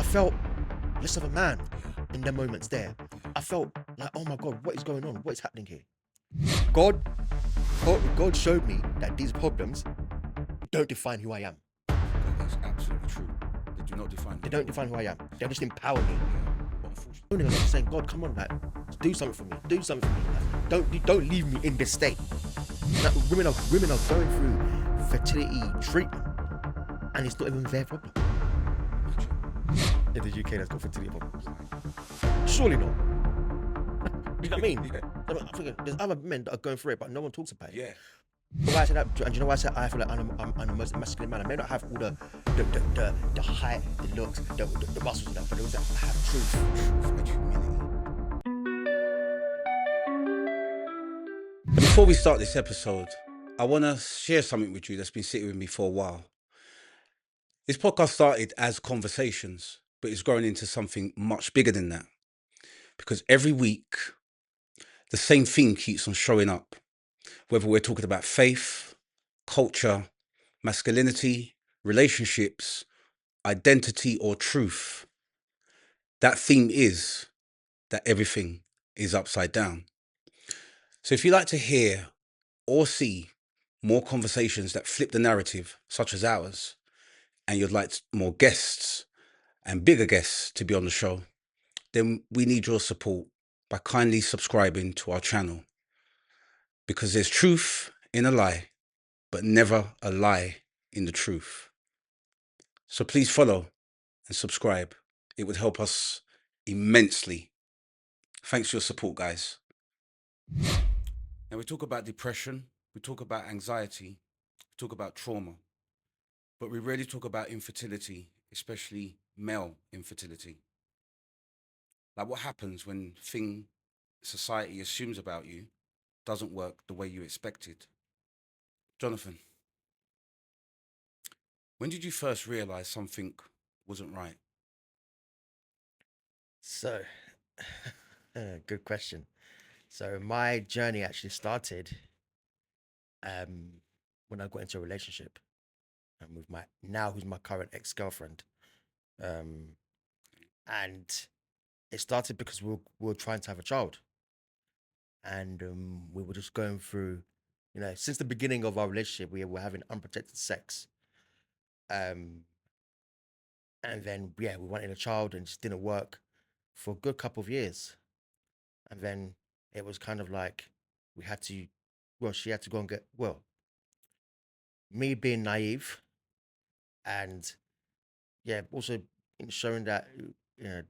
felt less of a man in the moments there. I felt like, oh my God, what is going on? What is happening here? God, God showed me that these problems don't define who I am. That's absolutely true. They do not define. They don't define who I am. They just empower me. But unfortunately, I'm just saying, God, come on, like, do something for me. Do something for me. Like, don't leave me in this state. Like, women are going through fertility treatment, and it's not even their problem. In the UK, that's got fertility problems. Surely not. You know what I mean? Yeah. I'm thinking, there's other men that are going through it, but no one talks about it. Yeah. But why I say that, and you know why I say I feel like I'm a masculine man. I may not have all the height, the looks, the muscles and that, but I have truth. Truth and humility. Before we start this episode, I want to share something with you that's been sitting with me for a while. This podcast started as conversations, but it's grown into something much bigger than that. Because every week, the same thing keeps on showing up. Whether we're talking about faith, culture, masculinity, relationships, identity, or truth, that theme is that everything is upside down. So if you like to hear or see more conversations that flip the narrative, such as ours, and you'd like more guests and bigger guests to be on the show, then we need your support by kindly subscribing to our channel. Because there's truth in a lie, but never a lie in the truth. So please follow and subscribe. It would help us immensely. Thanks for your support, guys. Now, we talk about depression, we talk about anxiety, we talk about trauma, but we rarely talk about infertility, especially male infertility. Like, what happens when thing society assumes about you doesn't work the way you expected? Jonathan, when did you first realize something wasn't right? So, good question. So my journey actually started when I got into a relationship and with who's my current ex-girlfriend. Um, and it started because we were trying to have a child, and we were just going through, since the beginning of our relationship, we were having unprotected sex. Um, and then we wanted a child and it just didn't work for a good couple of years. And then it was kind of like we had to, she had to go and get, me being naive and also showing that, you know,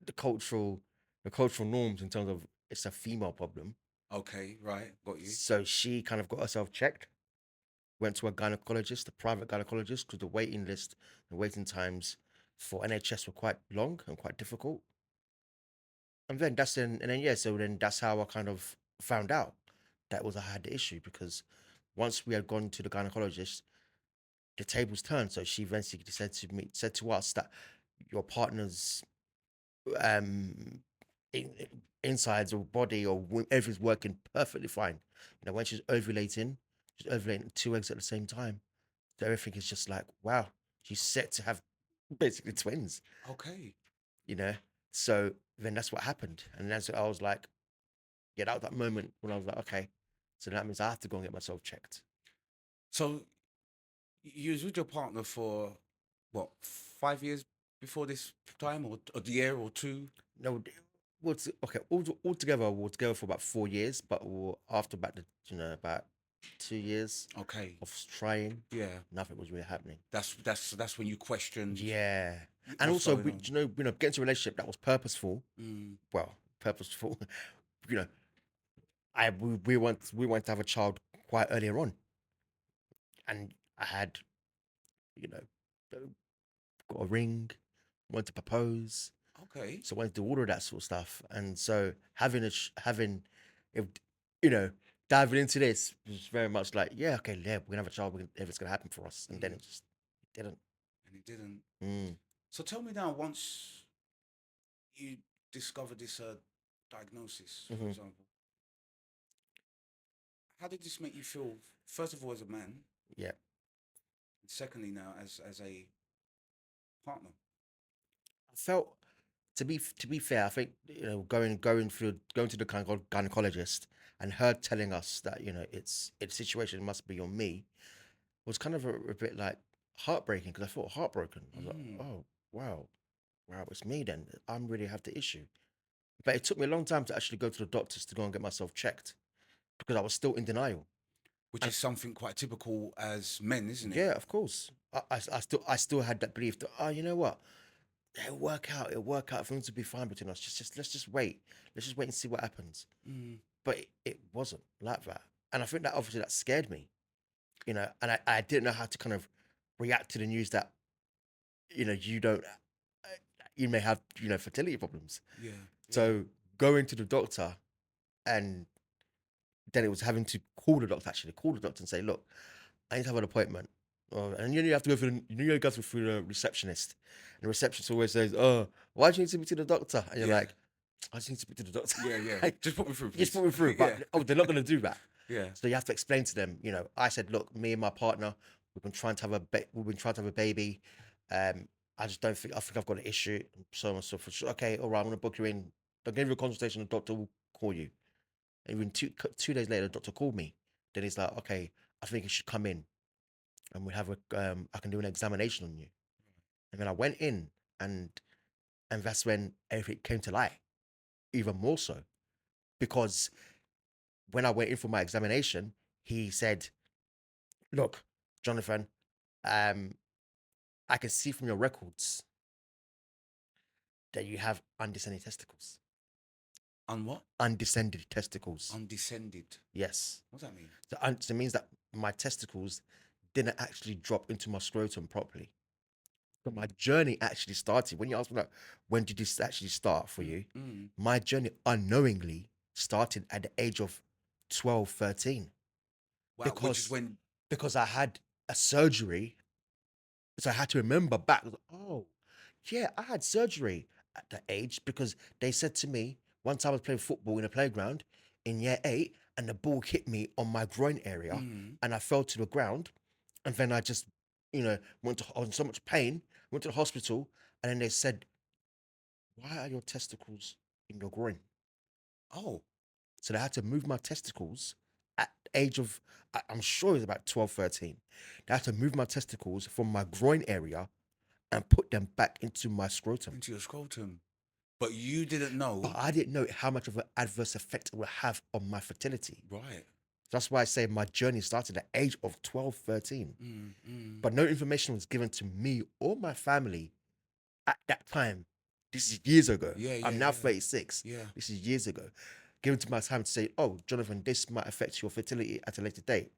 the cultural, the cultural norms in terms of it's a female problem. Okay, right, got you. So she kind of got herself checked, went to a gynecologist, a private gynecologist, because the waiting list, the waiting times for NHS were quite long and quite difficult. And then so then that's how I kind of found out that I had the issue, because once we had gone to the gynecologist, the tables turned. So she eventually said to us that your partner's um insides or body or everything's working perfectly fine. When she's ovulating 2 eggs at the same time. So everything is just like, wow, she's set to have basically twins. Okay. You know. So then that's what happened, and that's I was like, that was that moment when I was like, okay, so that means I have to go and get myself checked. So you was with your partner for what, 5 years before this time, or a year or two? No, okay, altogether we were together for about 4 years, but after about about 2 years Okay. of trying, Yeah. nothing was really happening. That's when you questioned. Yeah, and what's also going on. getting to a relationship that was purposeful. Mm. Well, purposeful. you know, we want to have a child quite earlier on, and I had, you know, got a ring, wanted to propose, Okay. so I wanted to do all of that sort of stuff, and so if you know diving into this was very much like, yeah, okay, yeah, we're gonna have a child, if it's gonna happen for us, and then it just didn't. And it didn't. Mm. So tell me now, once you discovered this diagnosis, for Hmm. example, how did this make you feel? First of all, as a man, Yeah. and secondly, now as a partner. felt to be fair, I think going to the gynecologist and her telling us that its situation must be on me was kind of a bit like heartbreaking because I felt heartbroken. I was like, oh wow, it's me then. I'm really have the issue. But it took me a long time to actually go to the doctors to go and get myself checked because I was still in denial. Which is something quite typical as men, isn't it? Yeah, of course. I still had that belief that you know what, it'll work out. Things will be fine between us. Let's just wait. Let's just wait and see what happens. But it wasn't like that, and I think that obviously that scared me, and I didn't know how to kind of react to the news that you don't, you may have fertility problems. Yeah. So going to the doctor, and then it was having to call the doctor, and say, look, I need to have an appointment. And you have to go through. You go through the receptionist. And the receptionist always says, "Oh, why do you need to speak to the doctor?" And you're Yeah. like, "I just need to speak to the doctor." Yeah. Just put me through, please. Just put me through. But they're not going to do that. Yeah. So you have to explain to them. I said, "Look, me and my partner, we've been trying to have a baby. I just don't think. I think I've got an issue. So on and so forth. Okay, all right. I'm going to book you in. They'll give you a consultation. The doctor will call you." And even 2 days later, the doctor called me. Then he's like, "Okay, I think you should come in, and we have I can do an examination on you." And then I went in, and that's when everything came to light, even more so, because when I went in for my examination, he said, "Look, Jonathan, um, I can see from your records that you have undescended testicles." What? Undescended testicles. Undescended. Yes. What does that mean? So it means that my testicles didn't actually drop into my scrotum properly. But my journey actually started when you asked me, like, when did this actually start for you? My journey unknowingly started at the age of 12, 13. Wow. Which is when. Because I had a surgery. So I had to remember back. Oh, yeah, I had surgery at that age because they said to me, once I was playing football in a playground in year 8, and the ball hit me on my groin area, and I fell to the ground. And then I just, went to, I was in so much pain, went to the hospital, and then they said, "Why are your testicles in your groin?" Oh. So they had to move my testicles at the age of, I'm sure it was about 12, 13. They had to move my testicles from my groin area and put them back into my scrotum. Into your scrotum. But you didn't know. But I didn't know how much of an adverse effect it would have on my fertility. Right. That's why I say my journey started at the age of 12, 13. But no information was given to me or my family at that time. This is years ago. I'm now 36. Yeah. This is years ago. Given to my time to say, "Oh, Jonathan, this might affect your fertility at a later date."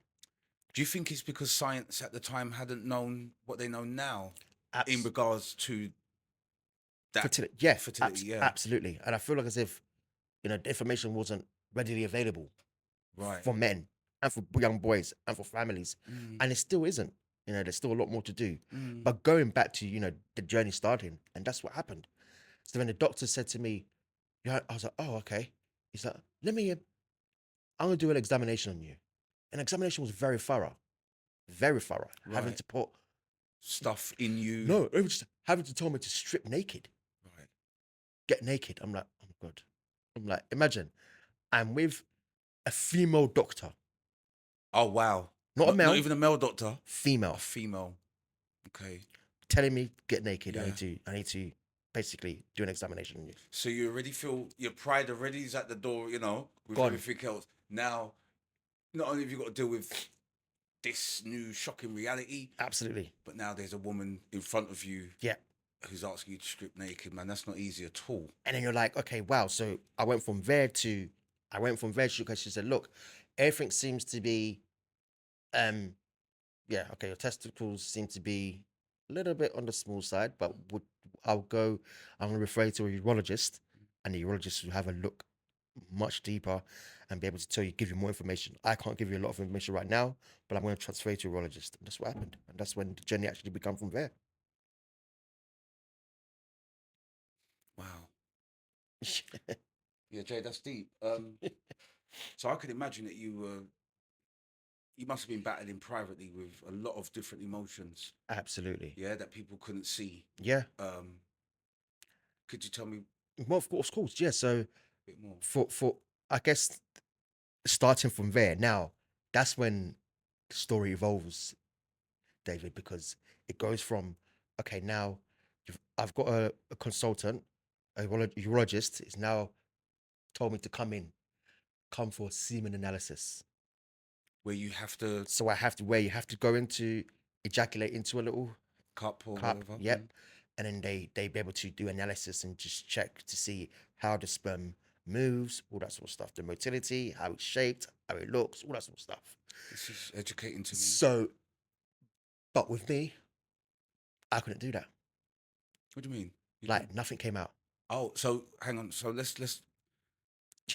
Do you think it's because science at the time hadn't known what they know now in Abs- regards to that fertility, yeah, fertility? absolutely. And I feel like as if the information wasn't readily available Right. for men and for young boys and for families, and it still isn't. There's still a lot more to do. But going back to the journey starting, and that's what happened. So when the doctor said to me, "Yeah," I was like, "Oh, okay." He's like, I'm gonna do an examination on you." An examination was very thorough, having Right. to put Stuff in you. no, it was just having to tell me to strip naked, Right. get naked. I'm like, "Oh my God." I'm like, imagine I'm with a female doctor, Oh wow. not a male, Not even a male doctor. female, A female. Okay. telling me get naked. Yeah. I need to basically do an examination on you. So you already feel your pride already is at the door, with Gone. everything else. Now, not only have you got to deal with this new shocking reality, Absolutely. but now there's a woman in front of you Yeah. who's asking you to strip naked, man. That's not easy at all. And then you're like, okay, wow. So I went from there to because she said, "Look, everything seems to be, yeah, okay, your testicles seem to be a little bit on the small side, but I'm going to refer you to a urologist, and the urologist will have a look much deeper and be able to give you more information. I can't give you a lot of information right now, but I'm going to transfer you to a urologist." And that's what happened. And that's when the journey actually began from there. Wow. Yeah, Jay, that's deep. So I could imagine that you must have been battling privately with a lot of different emotions. Absolutely. Yeah, that people couldn't see. Yeah. Could you tell me Well, of course, yeah. So a bit more? for I guess starting from there, now that's when the story evolves, David, because it goes from okay, now I've got a consultant, urologist is now told me to come for semen analysis. Where you have to So I have to where you have to go into ejaculate into a little cup or cup. whatever. Yep. And then they be able to do analysis and just check to see how the sperm moves, all that sort of stuff, the motility, how it's shaped, how it looks, all that sort of stuff. This is educating to me. So, but with me, I couldn't do that. What do you mean? You Like nothing came out. Oh, so hang on. So let's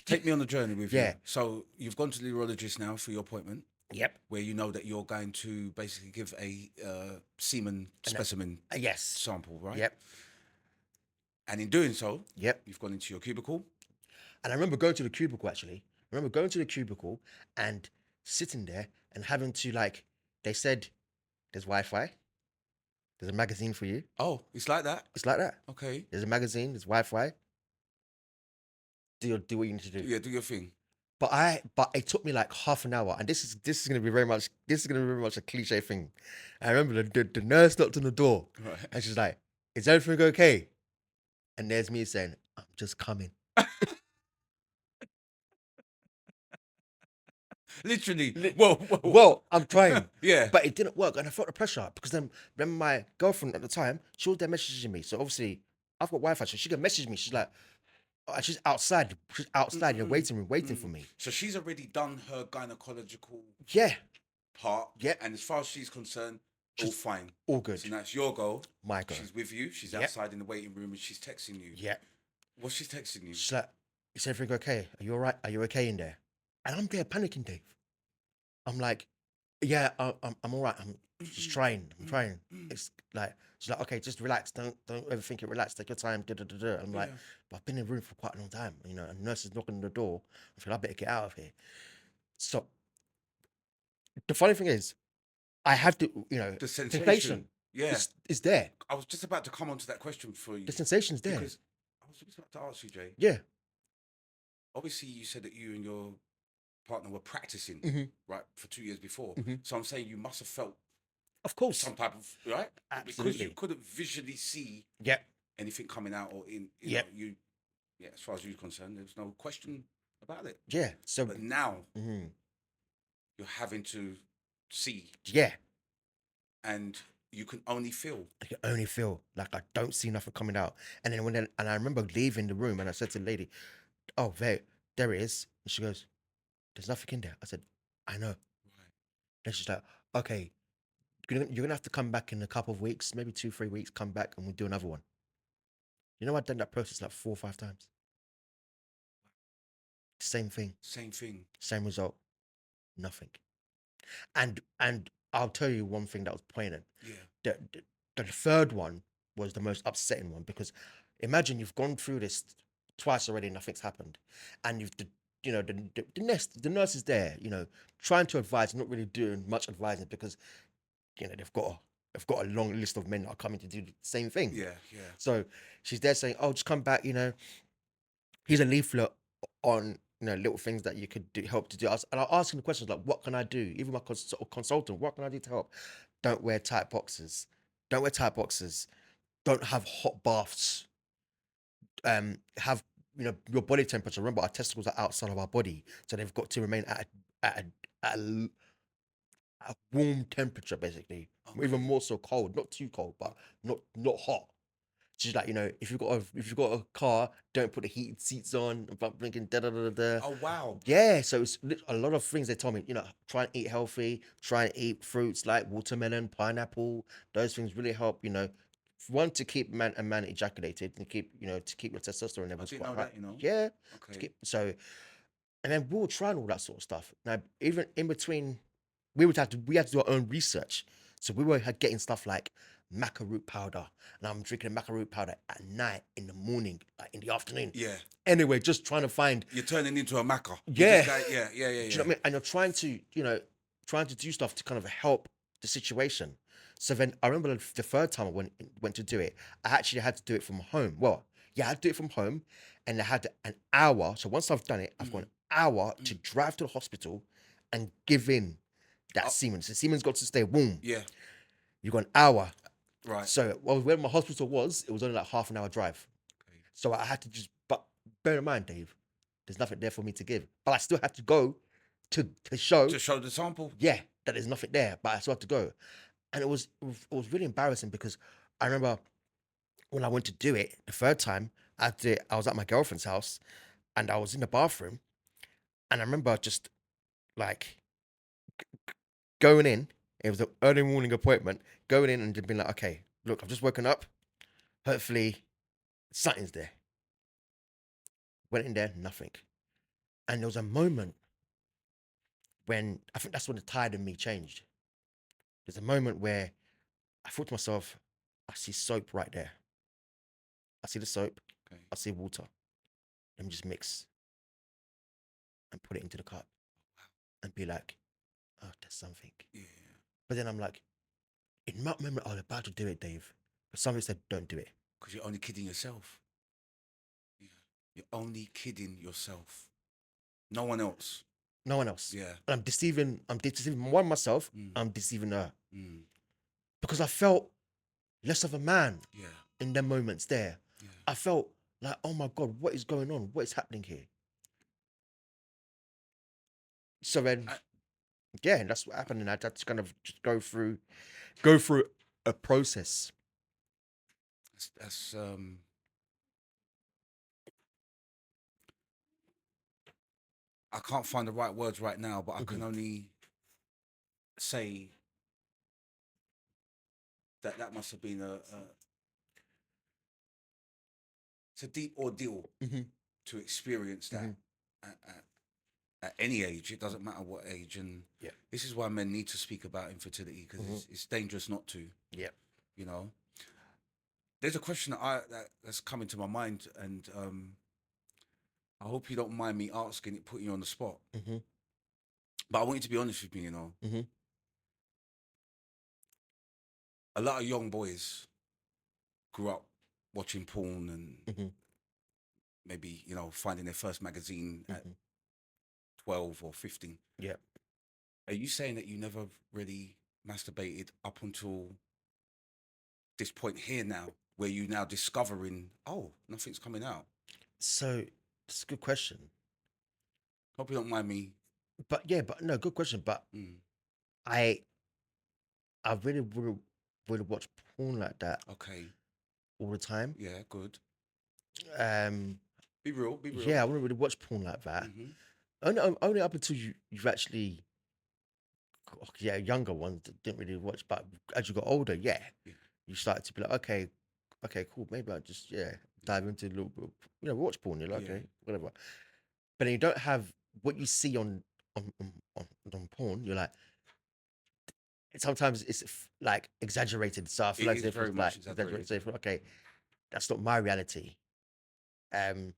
take me on the journey with Yeah. you. So you've gone to the urologist now for your appointment, Yep. where you know that you're going to basically give a semen specimen Yes. sample, right? Yep. And in doing so, Yep. you've gone into your cubicle. And I remember going to the cubicle actually. I remember going to the cubicle and sitting there and having to like, they said, there's Wi-Fi, there's a magazine for you. Oh, it's like that. It's like that. Okay. There's a magazine, there's Wi-Fi. Do what you need to do. Yeah, do your thing. But it took me like half an hour, and this is gonna be very much a cliche thing. I remember the nurse knocked on the door, Right. and she's like, "Is everything okay?" And there's me saying, "I'm just coming." Literally. Whoa. Well, I'm trying, Yeah. but it didn't work, and I felt the pressure because then remember my girlfriend at the time, she was there messaging me. So obviously I've got Wi-Fi, so she can message me. She's like, she's outside in the waiting room, waiting for me. So she's already done her gynecological Yeah, part. Yeah. And as far as she's concerned, all fine. all good. So now it's your goal. My go. She's with you. She's Yep. outside in the waiting room and she's texting you. Yeah. What's she texting you? She's like, "Is everything okay? Are you all right? Are you okay in there?" And I'm there panicking, Dave. I'm like, "Yeah, I'm all right. I'm just trying. I'm trying." It's like, she's like, "Okay, just relax. Don't overthink it. Relax. Take your time." Da, da, da, da. I'm like, Yeah. "But I've been in the room for quite a long time. You know, and nurse is knocking on the door. I feel I better get out of here." So the funny thing is, I have to, The sensation. sensation Yeah. is there. I was just about to come on to that question for you. The sensation's there. Because I was just about to ask you, Jay. Yeah. Obviously, you said that you and your partner were practicing, Mhm. right, for 2 years before. Mhm. So I'm saying you must have felt Of course. some type of, right? Because Absolutely. you couldn't visually see Yeah. anything coming out or in, Yep. yeah, as far as you're concerned, there's no question about it. Yeah. So But now mhm. you're having to see Yeah. and you can only feel. I can only feel like I don't see nothing coming out. And then and I remember leaving the room and I said to the lady, "Oh, there it is." And she goes, "There's nothing in there." I said, "I know." Right. And she's like, "Okay, you're gonna have to come back in a couple of weeks, maybe 2, 3 weeks, come back and we'll do another one." You know, I've done that process like 4 or 5 times. Same thing, Same thing. same result, nothing. And I'll tell you one thing that was poignant. Yeah. The third one was the most upsetting one because imagine you've gone through this twice already, nothing's happened, and the nurse is there, trying to advise, not really doing much advising because they've got a long list of men that are coming to do the same thing. Yeah. Yeah. So she's there saying, "Oh, just come back. Here's a leaflet on little things that you could help to do." And I'm asking the questions like, "What can I do?" Even my consultant, "What can I do to help?" Don't wear tight boxes. Don't wear tight boxes. Don't have hot baths. Have your body temperature. Remember, our testicles are outside of our body, so they've got to remain at a warm temperature, basically. Okay. Even more so cold, not too cold, but not hot. She's like, if you've got a car, don't put the heated seats on. About blinking da da da da. Oh, wow. Yeah, so it's a lot of things they told me. Try and eat healthy. Try and eat fruits like watermelon, pineapple. Those things really help. One, to keep a man ejaculated and keep your testosterone levels didn't quite know high. that. Yeah. Okay. And then we were trying all that sort of stuff. Now, even in between, we had to do our own research. So we were getting stuff like maca root powder, and I'm drinking maca root powder at night, in the morning, like in the afternoon. Yeah. Anyway, just trying to find. You're turning into a macker. Yeah. Yeah. Do you know what I mean? And you're trying to do stuff to kind of help the situation. So then I remember the third time I went to do it, I actually had to do it from home. Well, Yeah, I do it from home, and I had an hour. So once I've done it, I've got an hour to drive to the hospital and give in that Oh. semen. So semen's got to stay warm. Yeah. You got an hour. Right. So where my hospital was, it was only like half an hour drive. Okay. So I had to just, but bear in mind, Dave, there's nothing there for me to give. But I still had to go to show, To show the sample. yeah, that there's nothing there. But I still had to go. And it was really embarrassing because I remember when I went to do it the third time, I was at my girlfriend's house and I was in the bathroom. And I remember just like going in, it was an early morning appointment, going in and just being like, okay, look, I've just woken up. Hopefully something's there. Went in there, nothing. And there was a moment when I think that's when the tide in me changed. There's a moment where I thought to myself, I see soap right there. I see the soap, Okay. I see water. Let me just mix and put it into the cup and be like, oh, there's something. Yeah. But then I'm like, in that moment, I was about to do it, Dave. But somebody said, don't do it. Because you're only kidding yourself. Yeah. You're only kidding yourself. No one else. No one else. Yeah. And I'm deceiving one myself, Mm. I'm deceiving her. Mm. Because I felt less of a man Yeah. in them moments there. Yeah. I felt like, oh my God, what is going on? What is happening here? So then, yeah, and that's what happened. And I had to kind of just go through a process. That's I can't find the right words right now, but I can only say that must have been it's a deep ordeal Mhm. to experience that Mhm. at any age. It doesn't matter what age, and Yeah. this is why men need to speak about infertility because it's dangerous not to. Yeah. You know, there's a question that's come into my mind, and I hope you don't mind me asking it, putting you on the spot. Mm-hmm. But I want you to be honest with me. You know, Mm-hmm. a lot of young boys grew up watching porn and Mm-hmm. maybe finding their first magazine at Mhm. 12 or 15. Yeah. Are you saying that you never really masturbated up until this point here now, where you now discovering, oh, nothing's coming out? So it's a good question. Hope you don't mind me. But yeah, but no, good question. But Mm, I really would watch porn like that okay. all the time. Yeah, good. Um, Be real. Be real. yeah, I wouldn't really watch porn like that. Mm-hmm. Only up until you've actually, yeah, younger ones that didn't really watch. But as you got older, yeah, Yeah. you started to be like, okay, cool. Maybe I just dive into a little bit, watch porn. You're like, Yeah. okay, whatever. But then you don't have what you see on porn. You're like, sometimes it's like exaggerated. So I feel It like is if very it's much like exaggerated. so okay, that's not my reality. And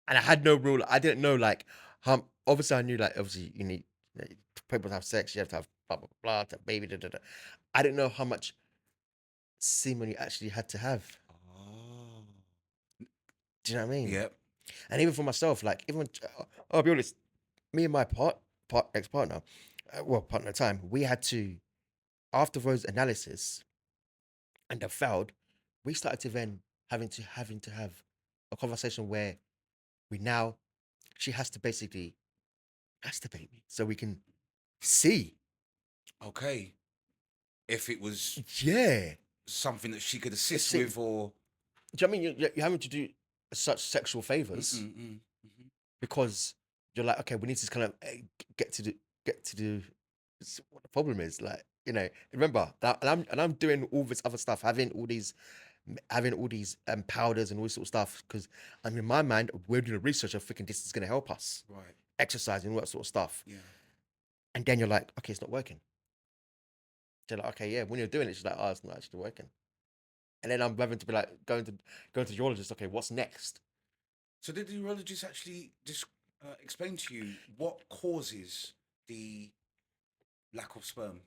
I had no rule. I didn't know like how. Obviously, I knew like obviously you need people to have sex. You have to have blah blah blah to have baby. Da, da, da. I didn't know how much semen you actually had to have. Oh. Do you know what I mean? Yep. And even for myself, like even I'll be honest, me and my ex partner, partner at the time, we had to after those analysis and they failed, we started to then having to have a conversation where we now she has to basically masturbate me so we can see. Okay. If it was Yeah. something that she could assist See, with, or do you know what I mean you're having to do such sexual favors because you're like, okay, we need to kind of get to the what the problem is, like, remember that, and I'm doing all this other stuff, having all these powders and all this sort of stuff because in my mind we're doing research of thinking this is going to help us right? exercising, all that sort of stuff. Yeah. And then you're like, okay, it's not working. They're like, okay, yeah, when you're doing it, it's just like, oh, it's not actually working. And then I'm having to be like going to the urologist, okay, what's next? So did the urologist actually explain to you what causes the lack of sperm?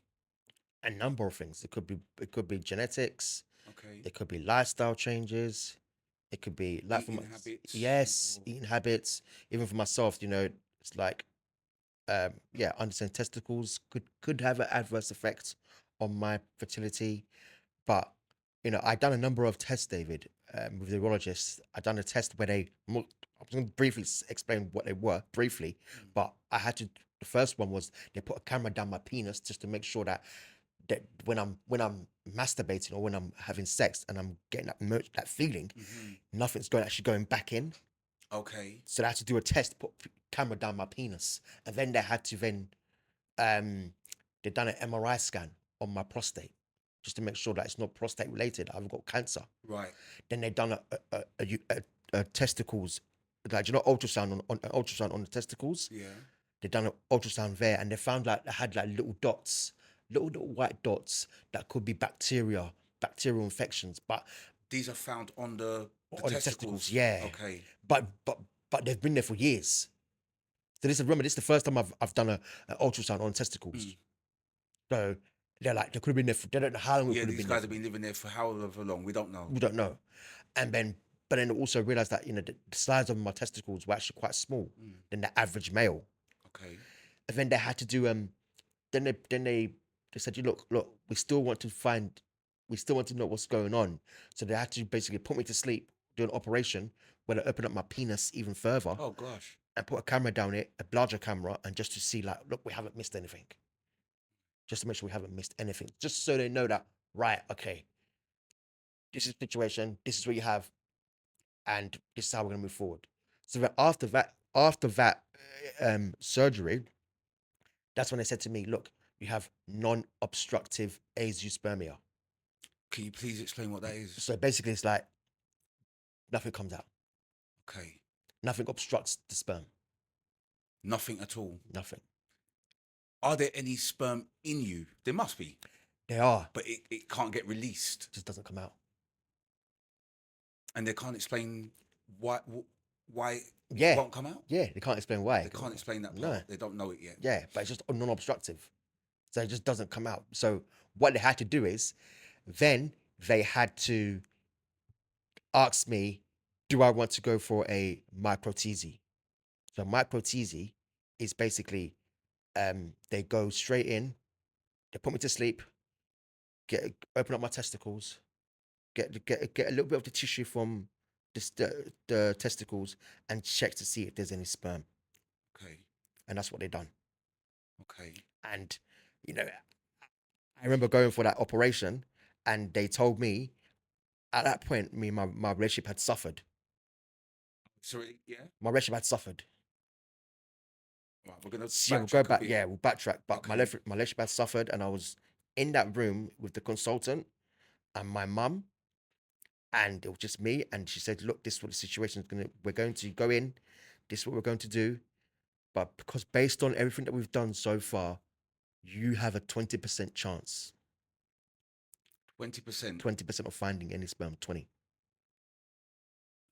A number of things. It could be genetics, Okay. it could be lifestyle changes, It could be like Eating habits, yes, or- eating habits. Even for myself, it's like yeah, understanding testicles could have an adverse effect on my fertility. But I done a number of tests, David, with the urologists. I done a test where I was going to briefly explain what they were briefly, but I had to. The first one was they put a camera down my penis just to make sure that when I'm masturbating or when I'm having sex and I'm getting that feeling, Mhm. nothing's actually going back in. Okay. So they had to do a test, put camera down my penis, and then they had to um they done an MRI scan on my prostate just to make sure that it's not prostate related. I've got cancer. Right. Then they done a testicles, like ultrasound on ultrasound on the testicles. Yeah. They done an ultrasound there, and they found like they had like little dots, little white dots that could be bacterial infections, but These are found on the on the testicles. testicles, yeah. Okay. But they've been there for years. So this is the first time I've done an ultrasound on testicles. Mm. So they're like they could have been there for, they don't know how long it Yeah, could have these been guys there have for. been living there for however long. We don't know. We don't know. And then but then also realized that the size of my testicles were actually quite small than the average male. Okay. And then they had to do then they said, you look, we still want to know what's going on. So they had to basically put me to sleep, do an operation where they open up my penis even further Oh gosh. and put a camera down it, a larger camera, and just to see like, look, we haven't missed anything. Just to make sure we haven't missed anything. Just so they know that, right, okay, this is the situation, this is what you have, and this is how we're gonna move forward. So that after that surgery, that's when they said to me, look, you have non-obstructive azoospermia. Can you please explain what that is? So basically it's like nothing comes out. Okay. Nothing obstructs the sperm. Nothing at all. Nothing. Are there any sperm in you? There must be, They are. but it can't get released, It just doesn't come out. and they can't explain why it Yeah. won't come out. Yeah, they can't explain why. They can't explain that part. No. They don't know it yet. Yeah, but it's just non-obstructive. So it just doesn't come out. So what they had to do is then they had to ask me, do I want to go for a microteasy? So microteasy is basically they go straight in, they put me to sleep, open up my testicles, get a little bit of the tissue from the testicles and check to see if there's any sperm. Okay. And that's what they done. Okay. And I remember going for that operation, and they told me at that point, my relationship had suffered. Sorry. Yeah. My relationship had suffered. Right. We're gonna So, yeah, we'll backtrack go a back. bit. Yeah, we'll backtrack. But my Okay. relationship had suffered, and I was in that room with the consultant and my mum, and it was just me. And she said, "Look, this is what the situation is gonna. We're going to go in. This is what we're going to do. But because based on everything that we've done so far, you have a 20% chance. 20%. 20% of finding any sperm. 20.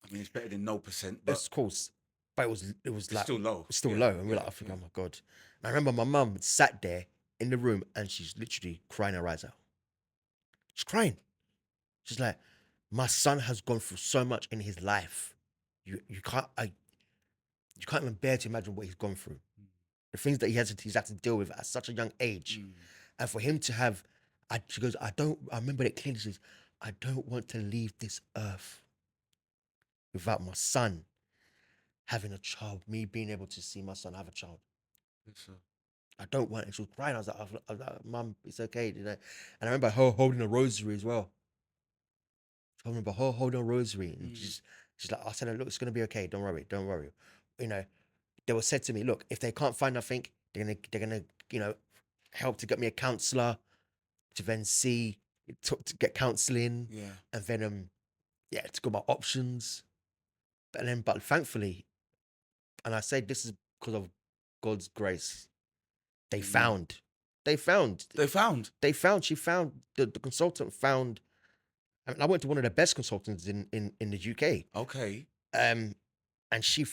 I mean, it's better than no percent, but Of course, but it was it's like still low. still Yeah, low, and we're yeah, like, I think, yeah. oh my god. And I remember my mum sat there in the room, and she's literally crying her eyes out. She's crying. She's like, my son has gone through so much in his life. You can't even bear to imagine what he's gone through. The things that he's had to deal with at such a young age, and for him to have, she goes, I remember it clearly. She says, I don't want to leave this earth without my son having a child, me being able to see my son have a child. Yes, sir. I don't want it. She was crying. I was like, Mum, it's okay. And I remember her holding a rosary as well. I remember her holding a rosary. And she's like, I said, look, it's going to be okay. Don't worry. Don't worry. They were said to me, look, if they can't find nothing, they're gonna help to get me a counselor to then to get counseling. Yeah. And then, to go about options. But thankfully, and I say this is because of God's grace, they found. She found, the consultant found, I mean, I went to one of the best consultants in the UK. Okay. And she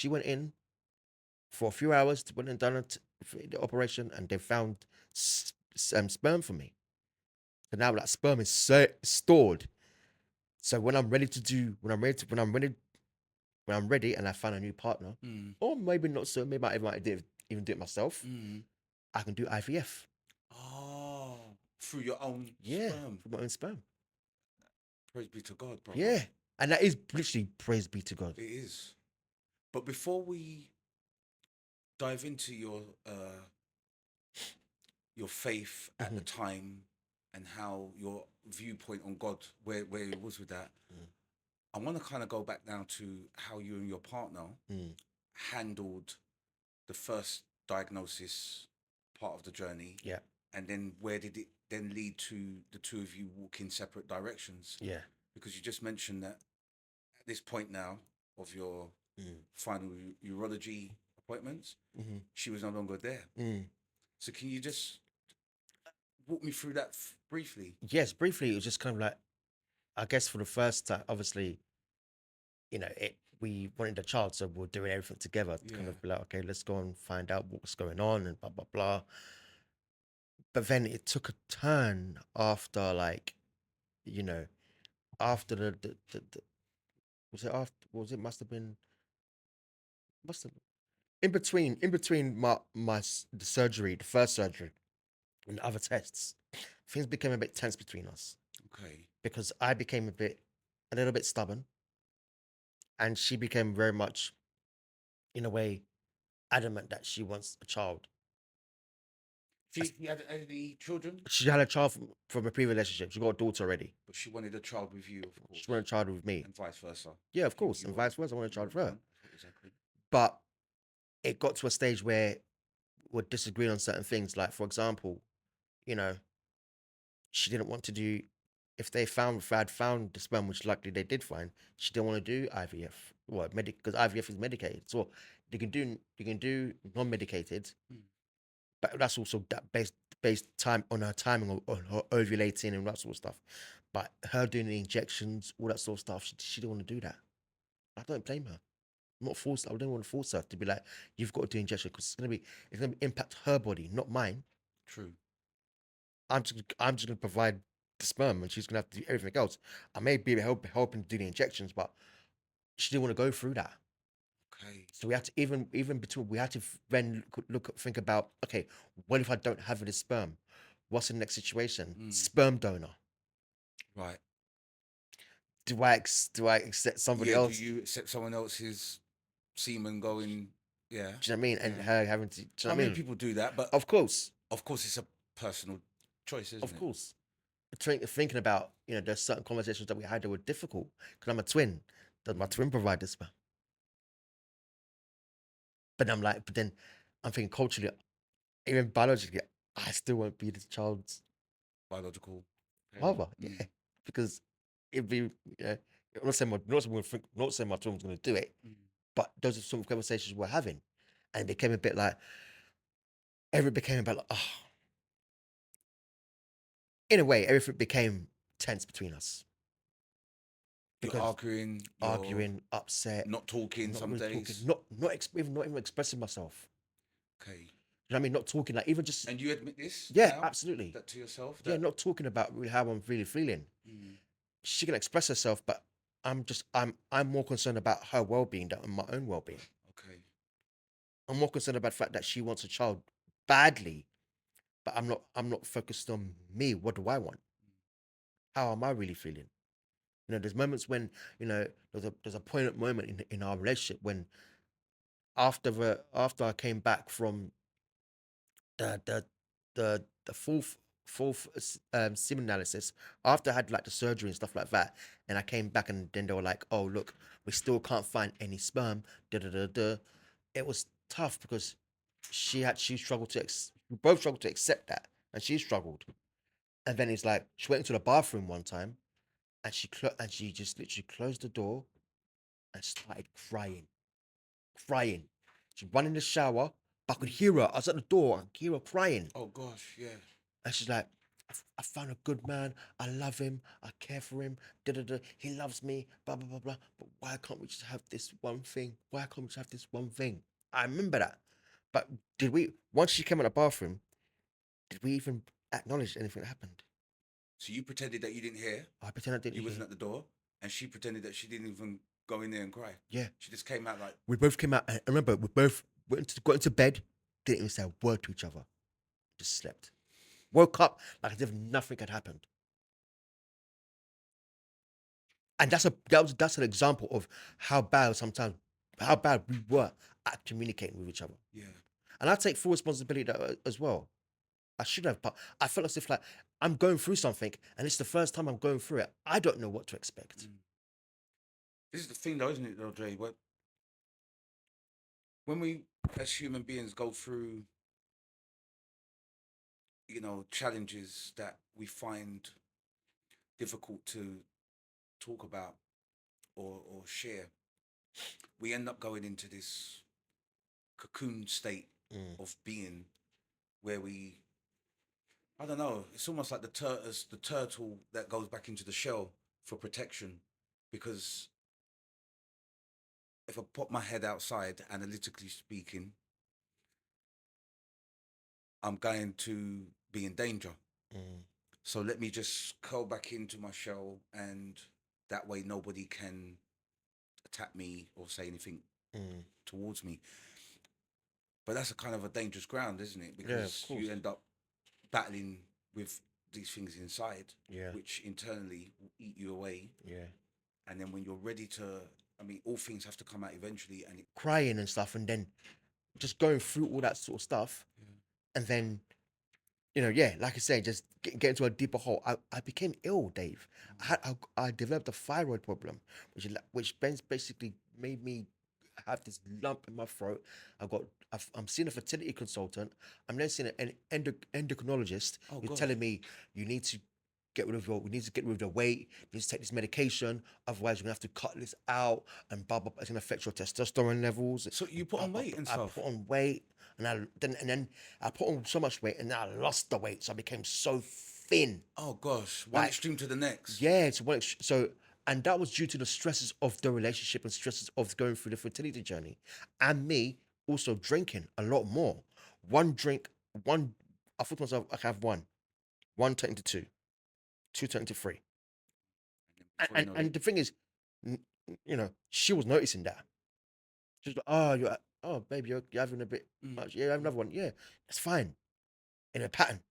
went in for a few hours, went and done the operation, and they found sperm for me. So now that sperm is stored So when I'm ready and I find a new partner, Mm. or maybe not so, maybe I might even do it myself, Mm. I can do IVF. Oh, through your own Yeah, sperm. for my own sperm. Praise be to God, brother. Yeah. And that is literally praise be to God. It is. But before we dive into your faith at the time and how your viewpoint on God, where it was with that, I want to kind of go back now to how you and your partner handled the first diagnosis part of the journey, Yeah. and then where did it then lead to the two of you walking separate directions? Yeah. Because you just mentioned that at this point now of your final urology appointments, she was no longer there. So can you just walk me through that briefly? Yes, briefly, it was just kind of like, I guess for the first time, obviously, we wanted a child, so we're doing everything together to kind Yeah. of be like, okay, let's go and find out what's going on and blah blah blah. But then it took a turn after, like, you know, after the was it after was it must have in between the surgery, the first surgery, and the other tests, things became a bit tense between us Okay. because I became a little bit stubborn, and she became very much, in a way, adamant that she wants a child. She had any children, She had a child from a previous relationship. She got a daughter already. but she wanted a child with you, of course, She wanted a child with me. and vice versa. Yeah, of You- course, you and want- vice versa. I wanted a you child with want her. one? Exactly. But it got to a stage where we're disagreeing on certain things. Like, for example, you know, she didn't want to do, if had found the sperm, which luckily they did find, she didn't want to do IVF. Well, because IVF is medicated. So they can do non-medicated, but that's also that based time on her timing, on her ovulating and that sort of stuff. But her doing the injections, all that sort of stuff, she didn't want to do that. I don't blame her. I'm not forced. I don't want to force her to be like, you've got to do injection because it's gonna impact her body, not mine. True. I'm just gonna provide the sperm, and she's gonna have to do everything else. I may be helping do the injections, but she didn't want to go through that. Okay. So we had to even between we had to then think about, okay, what if I don't have this sperm? What's the next situation? Sperm donor. Right. Do I accept somebody Yeah. Do else? you accept someone else's semen going? Yeah. Do you know what I mean? And Yeah. her having to. Do you know I what I mean, mean? people do that, but Of course, it's a personal choice, isn't of it? course. Thinking about, there's certain conversations that we had that were difficult because I'm a twin. Does my twin provide the sperm? But then I'm thinking culturally, even biologically, I still won't be the child's Biological. parent. mother. Yeah, because it'd be, I'm not saying my twin was going to do it, but those are some of conversations we're having, and it became a bit like, oh, in a way, everything became tense between us You're because arguing, upset, not talking not some really days. talking, not even expressing myself. Okay. You know what I mean? Not talking, like, even just, And you admit this? yeah, now? absolutely. That to yourself? Yeah, That, not talking about really how I'm really feeling. She can express herself, but I'm more concerned about her well-being than my own well-being. okay. I'm more concerned about the fact that she wants a child badly, but I'm not focused on me. What do I want? How am I really feeling? There's moments when, there's a poignant moment in our relationship when after I came back from the the the fourth semen analysis, after I had like the surgery and stuff like that, and I came back and then they were like, oh look, we still can't find any sperm. Da da da da. It was tough because she struggled we both struggled to accept that, and she struggled. And then it's like she went into the bathroom one time, and she just literally closed the door and started crying. She ran in the shower, but I could hear her. I was at the door, I could hear her crying. Oh gosh, yeah. And she's like, I found a good man. I love him. I care for him. Da, da, da. He loves me. Blah, blah, blah, blah. But why can't we just have this one thing? Why can't we just have this one thing? I remember that. But once she came out of the bathroom, did we even acknowledge anything that happened? So you pretended that you didn't hear. I pretend I didn't You hear. wasn't at the door, and she pretended that she didn't even go in there and cry. Yeah. She just came out like, We both came out. I remember we both got into bed, didn't even say a word to each other, just slept. Woke up like as if nothing had happened. And that's an example of how bad we were at communicating with each other. yeah. And I take full responsibility as well. I should have, but I felt as if like I'm going through something, and it's the first time I'm going through it. I don't know what to expect. This is the thing, though, isn't it, though, Dre? When we, as human beings, go through, challenges that we find difficult to talk about or share, we end up going into this cocoon state of being where I don't know, it's almost like the turtle that goes back into the shell for protection. Because if I put my head outside, analytically speaking, I'm going to be in danger. So let me just curl back into my shell, and that way nobody can attack me or say anything towards me. But that's a kind of a dangerous ground, isn't it? Because you end up battling with these things inside, which internally will eat you away. Yeah. And then when you're ready to, all things have to come out eventually, and Crying and stuff, and then just going through all that sort of stuff, and then, like I say, just get into a deeper hole. I became ill, Dave. I developed a thyroid problem, which basically made me have this lump in my throat. I'm seeing a fertility consultant. I'm then seeing an endocrinologist who's telling me we need to get rid of the weight. You need to take this medication. Otherwise, you're gonna have to cut this out, and blah blah. It's gonna affect your testosterone levels. So you put on weight and stuff. I put on weight, and then I put on so much weight, and then I lost the weight, so I became so thin. Oh gosh, one extreme to the next. Yeah, and that was due to the stresses of the relationship and stresses of going through the fertility journey, and me also drinking a lot more. One drink, I thought to myself, I have one turned into two turned into three, and the thing is, she was noticing that. She was like, oh baby, you're having a bit much. Yeah, have another one. Yeah, that's fine, in a pattern,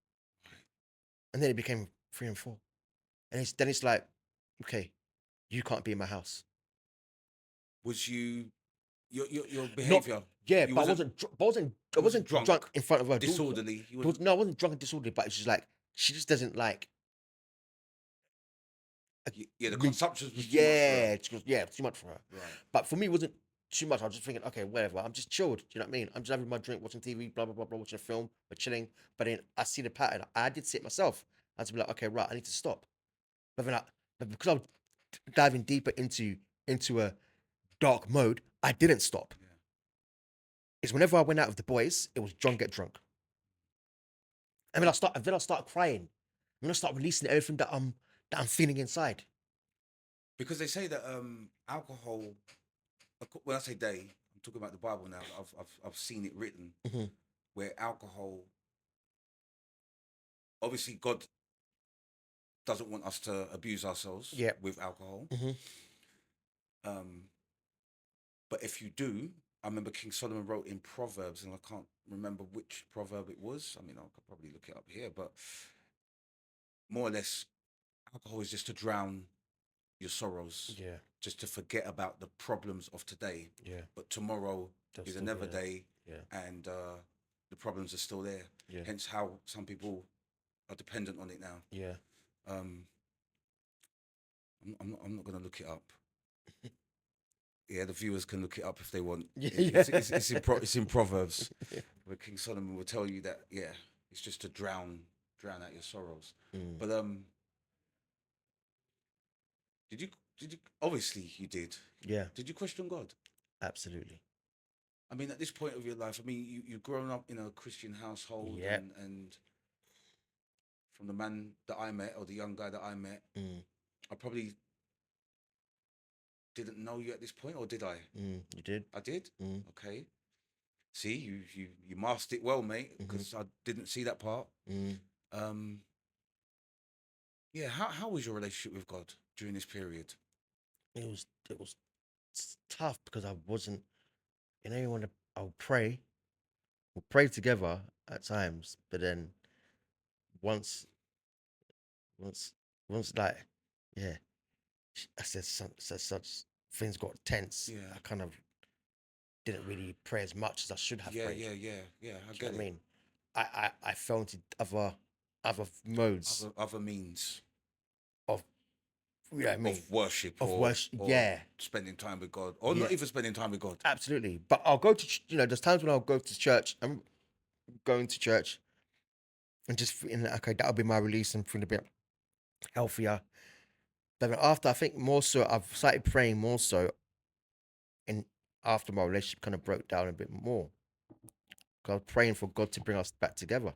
and then it became 3 and 4, and it's like, okay, you can't be in my house. Was your behavior? Yeah, but I wasn't drunk in front of her. Disorderly. No, I wasn't drunk and disorderly, but it's just like she just doesn't like. Yeah, the consumption was too much for her. Right. But for me, it wasn't too much. I was just thinking, okay, whatever. I'm just chilled. Do you know what I mean? I'm just having my drink, watching TV, blah blah blah blah, watching a film, but chilling. But then I see the pattern. I did see it myself. I had to be like, okay, right, I need to stop. But then but because I was diving deeper into a dark mode, I didn't stop. Yeah. It's whenever I went out with the boys, it was drunk, get drunk. And then I start crying. And then I start releasing everything that I'm feeling inside. Because they say that alcohol, when I say they, I'm talking about the Bible now. I've seen it written where alcohol, obviously God doesn't want us to abuse ourselves with alcohol. But if you do, I remember King Solomon wrote in Proverbs, and I can't remember which proverb it was. I could probably look it up here, but more or less, alcohol is just to drown your sorrows. Yeah. Just to forget about the problems of today. Yeah. But tomorrow is another day. Yeah. And the problems are still there. Yeah. Hence how some people are dependent on it now. Yeah. I'm not going to look it up. Yeah, the viewers can look it up if they want. It's in Proverbs, where King Solomon will tell you that it's just to drown out your sorrows. But did you obviously you did. Yeah. Did you question God? Absolutely. At this point of your life, you've grown up in a Christian household, and from the man that I met, or the young guy that I met, I probably didn't know you at this point, or did I? You did. I did? Okay. See, you masked it well, mate, because I didn't see that part. How was your relationship with God during this period? it was tough because I wasn't, you know, you want to, I'll pray, we'll pray together at times, but then once, once, once, like, yeah, I said such things got tense. Yeah. I kind of didn't really pray as much as I should have Yeah, prayed. yeah. I Do you get know what it. I mean? I fell into other modes Other means of, you know what I mean, of worship of or worship. Yeah, spending time with God, or yeah, not even spending time with God. absolutely. But I'll go to there's times when I'll go to church. I'm going to church and just feeling like, okay, that'll be my release and feeling a bit healthier. But then after, I think more so, I've started praying more so, and after my relationship kind of broke down a bit more, 'cause I was praying for God to bring us back together.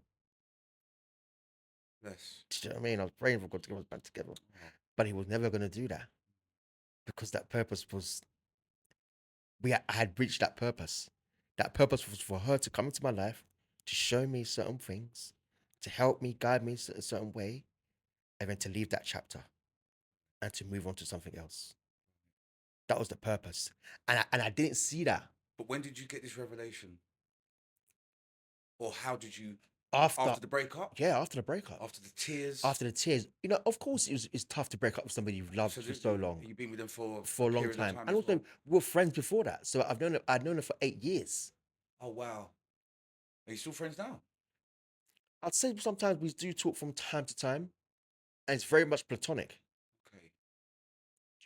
Yes. Do you know what I mean? I was praying for God to get us back together, but He was never going to do that because that purpose was, I had reached that purpose. That purpose was for her to come into my life, to show me certain things, to help me, guide me a certain way, and then to leave that chapter and to move on to something else. That was the purpose, and I didn't see that But when did you get this revelation, or how did you? after. After the breakup, Yeah, after the breakup, after the tears, after the tears. You know, of course, it's tough to break up with somebody you've loved for so long, You've been with them for for a long period of time, time and as also well. we were friends before that. So I'd known her for 8 years. Oh wow, are you still friends now? I'd say sometimes we do talk from time to time, and it's very much platonic. Okay.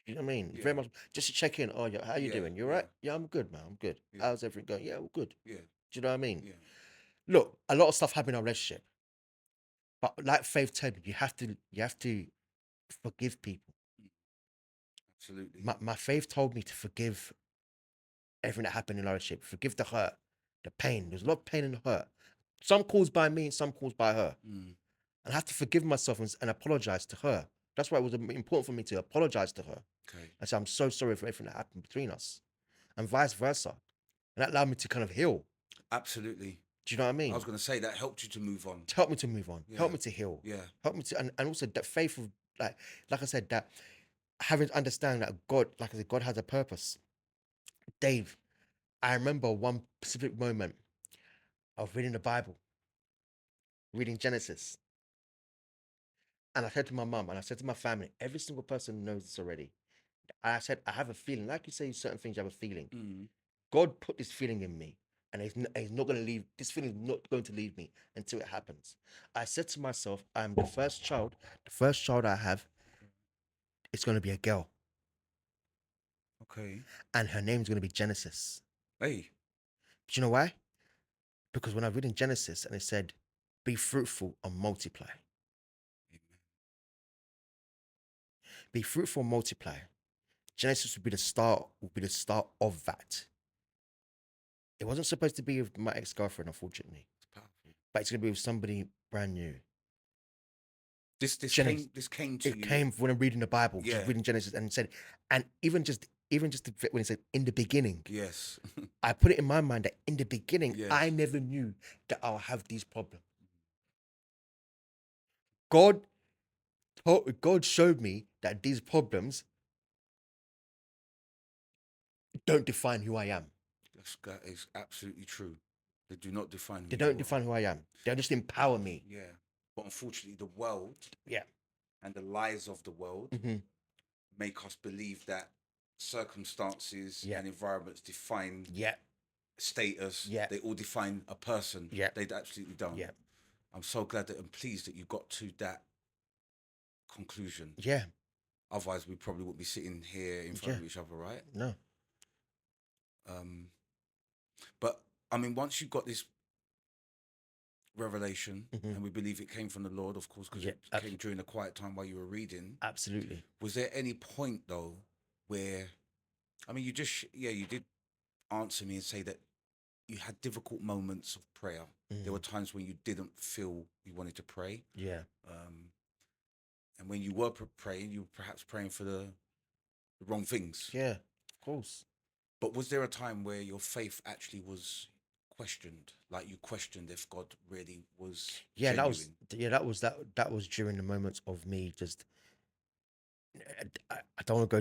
You know what I mean? Yeah. Very much just to check in. Oh, yeah, how you Yeah, doing? You all yeah. right? Yeah, I'm good, man. I'm good. Yeah. How's everything going? Yeah, well, good. Yeah. Do you know what I mean? Yeah. Look, a lot of stuff happened in our relationship, but like Faith told me, you have to forgive people. Absolutely. My faith told me to forgive everything that happened in our relationship. Forgive the hurt, the pain. There's a lot of pain and hurt. Some caused by me, some caused by her. Mm. And I have to forgive myself and apologize to her. That's why it was important for me to apologize to her. Okay. I said, I'm so sorry for everything that happened between us, and vice versa. And that allowed me to kind of heal. Absolutely. Do you know what I I mean? was going to say that helped you to move on. To help me to move on, Yeah. help me to heal, Yeah. help me to, and also that faith of, like I said, that having to understand that God, like I said, God has a purpose. Dave, I remember one specific moment of reading the Bible, reading Genesis. And I said to my mum and I said to my family, every single person knows this already. I said, I have a feeling, like you say, certain things you have a feeling. Mm. God put this feeling in me, and he's not going to leave, this feeling is not going to leave me until it happens. I said to myself, I'm the first child I have, it's going to be a girl, Okay. and her name's going to be Genesis. Hey. Do you know why? Because when I read in Genesis and it said, be fruitful and multiply. Amen. Be fruitful and multiply. Genesis would be the start of that. It wasn't supposed to be with my ex-girlfriend, unfortunately, It's powerful. but it's going to be with somebody brand new. This Genesis. came to It you. came when I'm reading the Bible, Yeah. just reading Genesis, and it said, and even just when it said in the beginning, Yes. I put it in my mind that in the beginning, Yes. I never knew that I'll have these problems. God showed me that these problems don't define who I am. That is absolutely true. They do not define who They you don't are. define who I am. They just empower me. Yeah. But unfortunately, the world Yeah. and the lies of the world Mm-hmm. make us believe that circumstances Yeah. and environments define Yeah. status. Yeah. They all define a person. Yeah. They absolutely don't. Yeah. I'm so glad that and pleased that you got to that conclusion. Yeah. Otherwise, we probably wouldn't be sitting here in front of each other, right? No. But I mean, once you got this revelation, Mhm. and we believe it came from the Lord, of course, because Yeah, it came during a quiet time while you were reading. Absolutely. Was there any point though where, I mean, you just you did answer me and say that you had difficult moments of prayer. There were times when you didn't feel you wanted to pray. Yeah. And when you were praying, you were perhaps praying for the wrong things. Yeah. Of course. But was there a time where your faith actually was questioned? Like you questioned if God really was Yeah, genuine? that was during the moments of me just, I don't want to go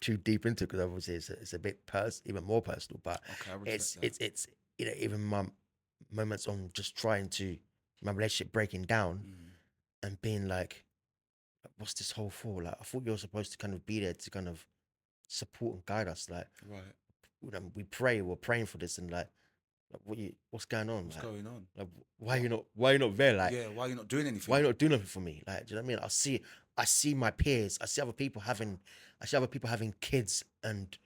too deep into, because obviously it's a bit even more personal. But Okay, I respect that. it's even my moments on just trying to my relationship breaking down and being like, what's this whole for? Like, I thought you were supposed to kind of be there to kind of support and guide us. Like, Right. we're praying for this, and like what's going on? What's Like, going on? like why you not there? Like, Yeah, why are you not doing anything? why you not doing anything for me? Like, do you know what I mean? I see my peers. I see other people having kids and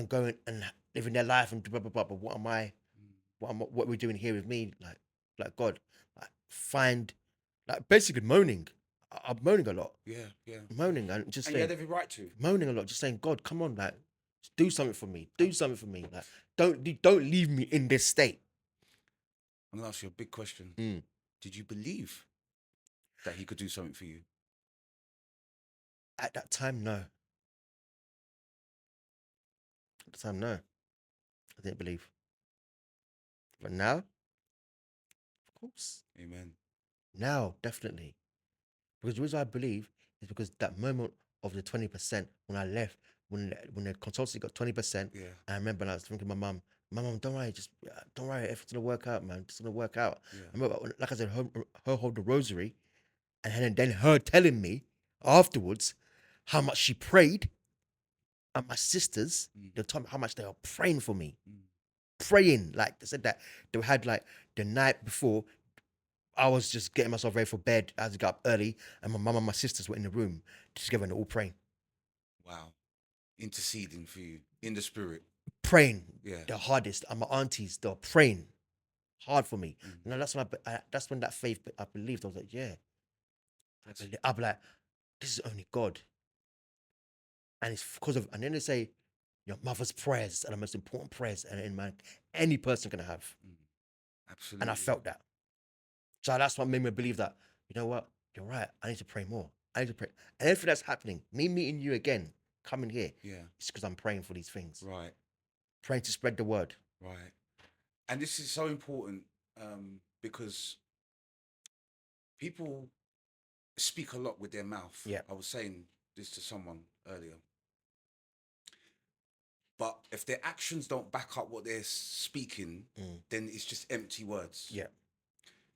going and living their life and blah blah blah. But what am I? What are we doing here with me? Like God, like find, like basically moaning. I'm moaning a lot, Yeah, yeah. moaning and just And you had saying, every right to. moaning a lot, just saying, God, come on, like just do something for me. Do something for me. Like don't leave me in this state. I'm gonna ask you a big question. Mm. Did you believe that he could do something for you? At that time, no. At the time, no. I didn't believe. But now, of course. Amen. Now, definitely. Because the reason I believe is because that moment of the 20% when I left, when the consultancy got 20%, Yeah. I remember I was thinking to my mum, don't worry, just don't worry, everything's gonna work out, man. It's gonna work out. Yeah. I remember, like I said, her hold the rosary, and then her telling me afterwards how much she prayed, and my sisters, they told me how much they were praying for me. Praying, like they said that they had like the night before, I was just getting myself ready for bed. I had to get up early, and my mum and my sisters were in the room together and they're all praying. Wow. Interceding for you in the spirit. Praying Yeah. the hardest. And my aunties, they're praying hard for me. You know, that's when that faith, I believed. I was like, yeah. I'll be like, this is only God. And it's because of, and then they say, your mother's prayers are the most important prayers any person can have. Absolutely. And I felt that. So that's what made me believe that, you know what, you're right. I need to pray more. I need to pray. And everything that's happening, me meeting you again, coming here, Yeah. it's because I'm praying for these things. Right. Praying to spread the word. Right. And this is so important because people speak a lot with their mouth. Yeah. I was saying this to someone earlier. But if their actions don't back up what they're speaking, then it's just empty words. Yeah.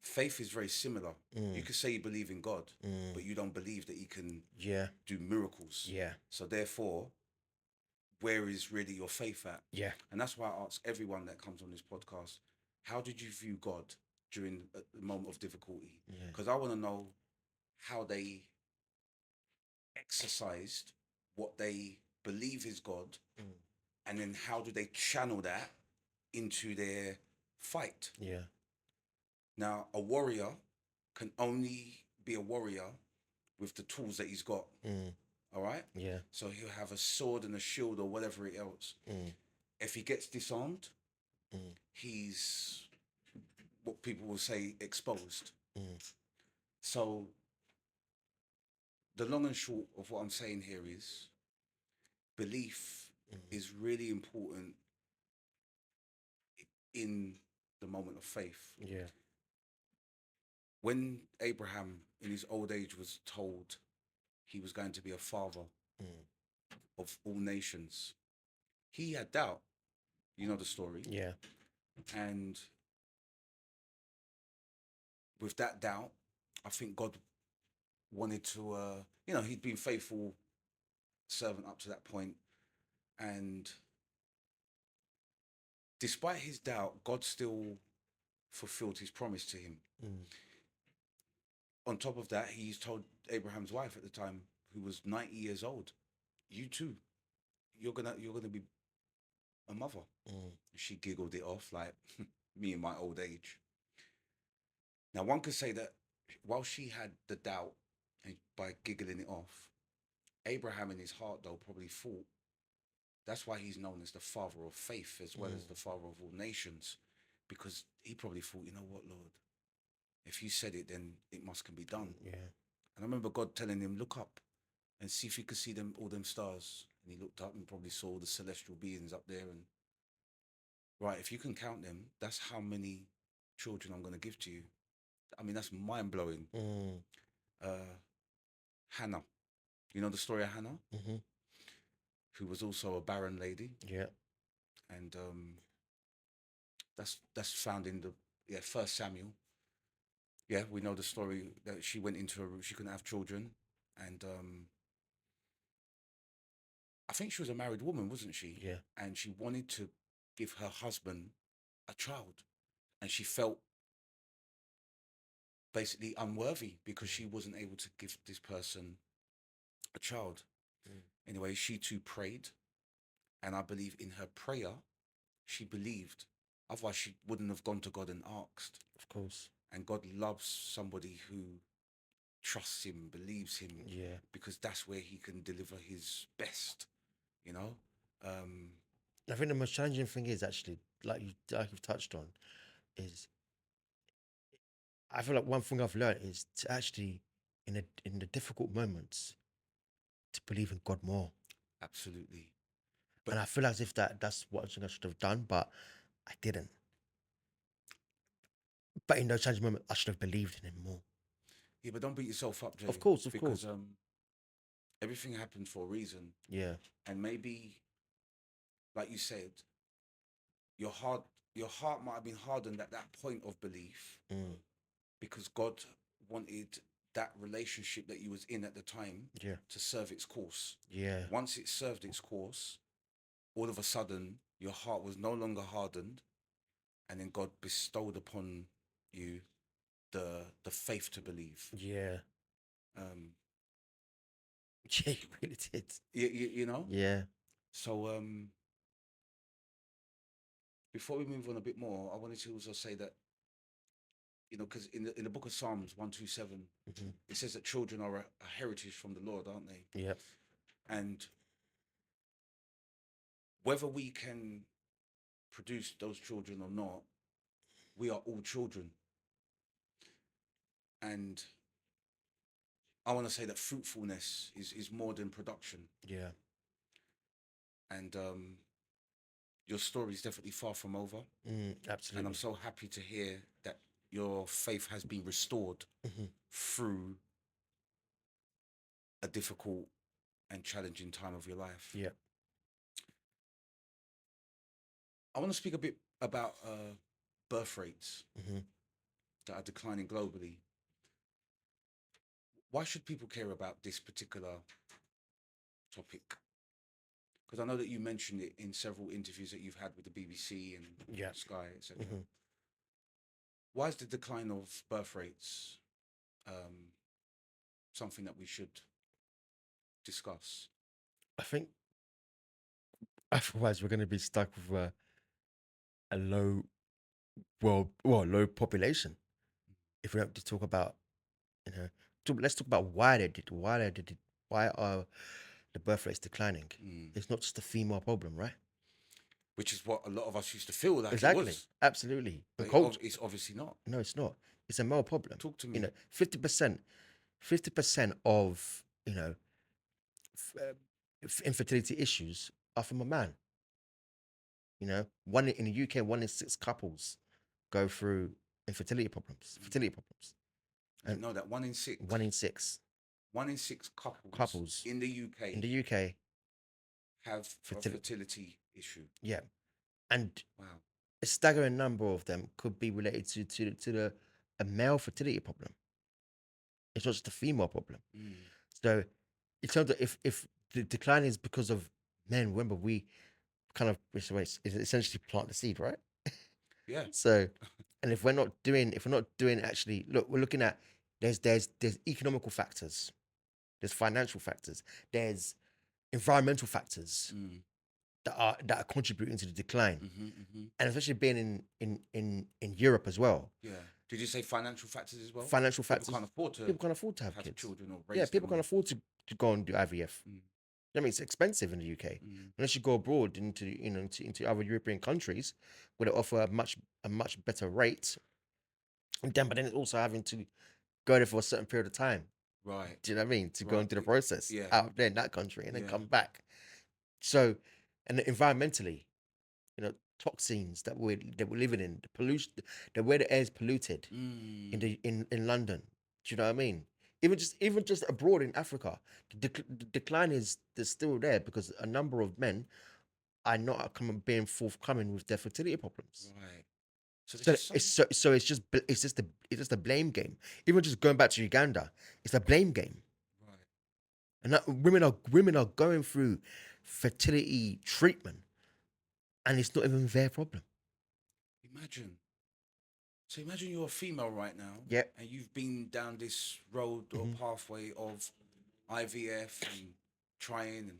Faith is very similar. You could say you believe in God, but you don't believe that he can do miracles. Yeah. So therefore, where is really your faith at? Yeah. And that's why I ask everyone that comes on this podcast, how did you view God during the moment of difficulty? Because I want to know how they exercised what they believe is God, and then how do they channel that into their fight? Yeah. Now, a warrior can only be a warrior with the tools that he's got. All right? Yeah. So he'll have a sword and a shield or whatever else. If he gets disarmed, he's what people will say exposed. So the long and short of what I'm saying here is belief is really important in the moment of faith. Yeah. When Abraham in his old age was told he was going to be a father of all nations, he had doubt. You know the story. Yeah. And with that doubt, I think God wanted to, he'd been faithful servant up to that point. And despite his doubt, God still fulfilled his promise to him. On top of that, he's told Abraham's wife at the time, who was 90 years old, you too, you're gonna be a mother. She giggled it off like me in my old age. Now, one could say that while she had the doubt and by giggling it off, Abraham in his heart, though, probably thought that's why he's known as the father of faith as well as the father of all nations, because he probably thought, you know what, Lord, if you said it, then it must can be done. Yeah. And I remember God telling him, look up and see if you could see all them stars. And he looked up and probably saw the celestial beings up there. And right, if you can count them, that's how many children I'm going to give to you. I mean, that's mind blowing. Hannah, You know the story of Hannah, Mm-hmm. who was also a barren lady, Yeah. and that's found in the First Samuel. Yeah, we know the story that she went into a room, she couldn't have children, and I think she was a married woman, wasn't she? Yeah. And she wanted to give her husband a child, and she felt basically unworthy because she wasn't able to give this person a child. Mm. Anyway, she too prayed, and I believe in her prayer, she believed. Otherwise, she wouldn't have gone to God and asked. Of course. And God loves somebody who trusts him, believes him, Yeah. because that's where he can deliver his best, you know? I think the most challenging thing is actually, like you've touched on, is I feel like one thing I've learned is to actually, in the difficult moments, to believe in God more. Absolutely. And I feel as if that's what I think I should have done, but I didn't. But in those challenging moments, I should have believed in Him more. Yeah, but don't beat yourself up, Jay. Of course, because everything happened for a reason. Yeah. And maybe, like you said, your heart might have been hardened at that point of belief Mm. because God wanted that relationship that you was in at the time Yeah. to serve its course. Yeah. Once it served its course, all of a sudden your heart was no longer hardened, and then God bestowed upon you the faith to believe. Yeah. Um, Yeah, you really did. you know. Yeah. So before we move on a bit more, I wanted to also say that, you know, because in the book of Psalms 127, Mm-hmm. it says that children are a heritage from the Lord, aren't they? Yep. And whether we can produce those children or not, we are all children. And I want to say that fruitfulness is more than production. Yeah. And your story is definitely far from over. And Absolutely. I'm so happy to hear that your faith has been restored Mm-hmm. through a difficult and challenging time of your life. Yeah. I want to speak a bit about birth rates Mm-hmm. that are declining globally. Why should people care about this particular topic? Because I know that you mentioned it in several interviews that you've had with the BBC and Yeah. Sky, etc. Mm-hmm. Why is the decline of birth rates something that we should discuss? I think otherwise we're going to be stuck with a low, low population. If we don't talk about, let's talk about why are the birth rates declining? It's not just a female problem, right? Which is what a lot of us used to feel like Exactly. it was. Absolutely. But it's obviously not. No, it's not. It's a male problem. Talk to me. 50% of infertility issues are from a man. One in the UK, 1 in 6 couples go through fertility problems. I didn't know that 1 in 6. 1 in 6 1 in 6 couples in the UK have a fertility issue. Yeah, and Wow. a staggering number of them could be related to a male fertility problem. It's not just a female problem. So, in terms of if the decline is because of men, remember we kind of essentially plant the seed, right? Yeah. So, and if we're not doing actually, look, we're looking at there's economical factors, there's financial factors, there's environmental factors that are contributing to the decline, and especially being in Europe as well. Yeah. Did you say financial factors as well? Financial factors. People can't afford to have have kids. children or raise Yeah, people them can't afford to go and do IVF. I mean, it's expensive in the UK. Unless you go abroad into other European countries where they offer a much better rate. But then it's also having to go there for a certain period of time. Right. Do you know what I mean? To go Right. into the process Yeah. out there in that country and then Yeah. come back. So, and environmentally, toxins that we're living in, the pollution, the way the air is polluted in London. Do you know what I mean? even just abroad in Africa, the decline is still there because a number of men are not being forthcoming with their fertility problems. Right. So So there's just it's some, it's just a blame game. Even just going back to Uganda, it's a blame game. right. And that women are going through fertility treatment, and it's not even their problem. Imagine. So imagine you're a female right now, Yep. and you've been down this road or pathway of IVF and trying,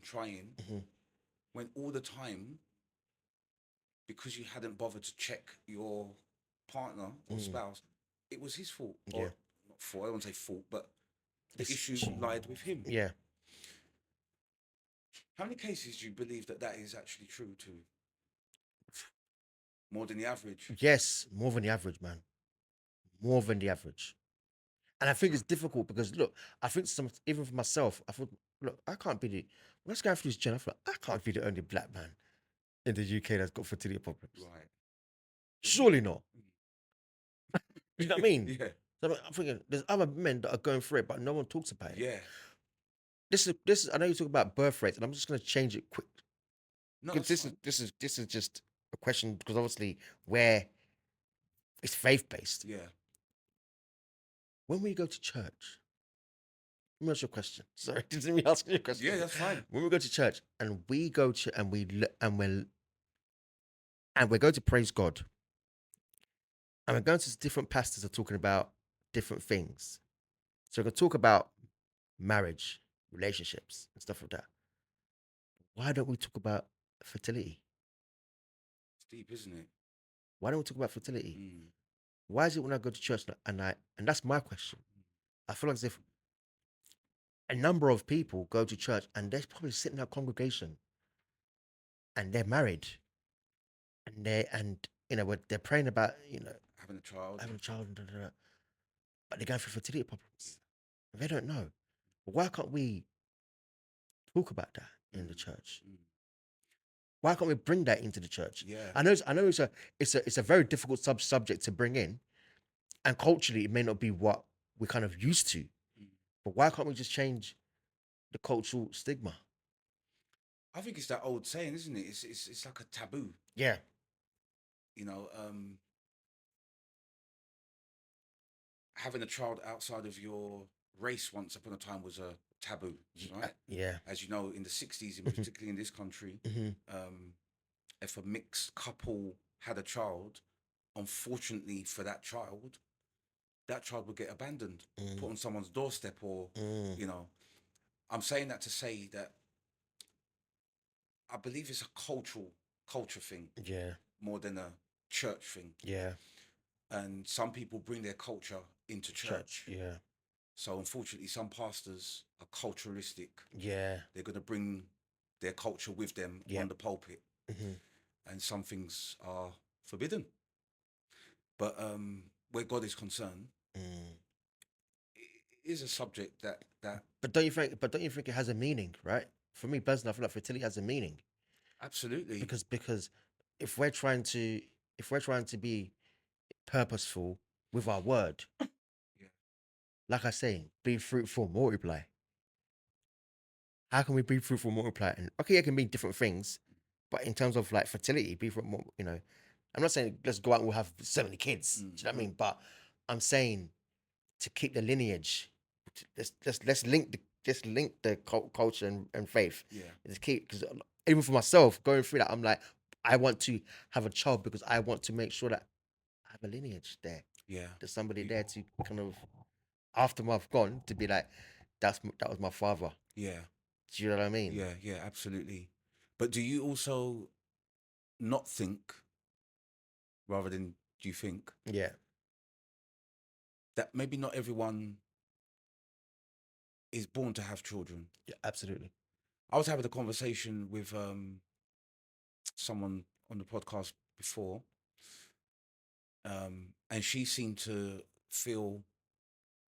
when all the time, because you hadn't bothered to check your partner or spouse, it was his fault. Or Yeah. not fault, I don't want to say fault, but the It's- issue lied with him. Yeah. How many cases do you believe that is actually true to? More than the average? Yes, more than the average, man. More than the average. And I think it's difficult because look, I think even for myself, I thought, look, I can't be the when I was going through this journey, I thought I can't be the only black man in the UK that's got fertility problems. Right. Surely not. You know what I mean? Yeah. So I'm thinking there's other men that are going through it, but no one talks about it. Yeah. This is I know you talk about birth rates, and I'm just gonna change it quick. No, Because that's fine. this is just a question because obviously where it's faith based. Yeah. When we go to church, let me ask you a question. Sorry, didn't me ask you a question? Yeah, that's fine. When we go to church and we go to and we're going to praise God, and we're going to different pastors are talking about different things. So we're gonna talk about marriage, relationships, and stuff like that. Why don't we talk about fertility? It's deep, isn't it? Why don't we talk about fertility? Mm. Why is it when I go to church and that's my question. I feel like as if a number of people go to church and they're probably sitting in that congregation and they're married and they're praying about Having a child. having a child and but they're going through fertility problems. They don't know. But why can't we talk about that in the church? Mm. Why can't we bring that into the church? Yeah. I know it's a very difficult subject to bring in, and culturally it may not be what we're kind of used to. But why can't we just change the cultural stigma? I think it's that old saying, isn't it? It's like a taboo. Yeah. You know, having a child outside of your race once upon a time was a taboo, right? Yeah. As you know, in the 60s, particularly in this country, if a mixed couple had a child, unfortunately for that child would get abandoned, put on someone's doorstep, or, you know, I'm saying that to say that I believe it's a culture thing Yeah. more than a church thing. Yeah. And some people bring their culture into church. Yeah. So unfortunately, some pastors are culturalistic. Yeah. They're going to bring their culture with them on the pulpit, and some things are forbidden. But where God is concerned, it is a subject that. But don't you think? But don't you think it has a meaning, right? For me personally, I feel like fertility has a meaning Absolutely. because if we're trying to be purposeful with our word, like I say, be fruitful, multiply. How can we be fruitful, multiply? And okay, it can mean different things, but in terms of like fertility, be fruitful, I'm not saying let's go out and we'll have 70 kids. Do you know what I mean? But I'm saying to keep the lineage, let's link the culture and faith. Yeah. Let's keep, because even for myself going through that, I'm like, I want to have a child because I want to make sure that I have a lineage there. Yeah. There's somebody there to kind of after I've gone to be like, that was my father. Yeah. Do you know what I mean? Yeah. Yeah. Absolutely. But do you also not think, rather than do you think, Yeah. that maybe not everyone is born to have children? Yeah, absolutely. I was having a conversation with someone on the podcast before, and she seemed to feel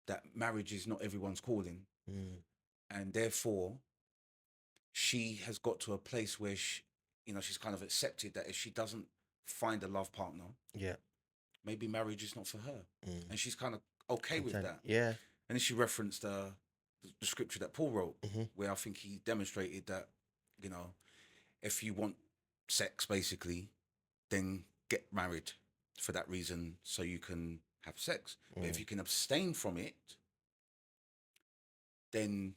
that marriage is not everyone's calling, and therefore she has got to a place where she's kind of accepted that if she doesn't find a love partner, Yeah. maybe marriage is not for her, and she's kind of okay with Content. that. Yeah. And then she referenced the scripture that Paul wrote, where I think he demonstrated that, you know, if you want sex, basically, then get married for that reason, so you can have sex. But if you can abstain from it, then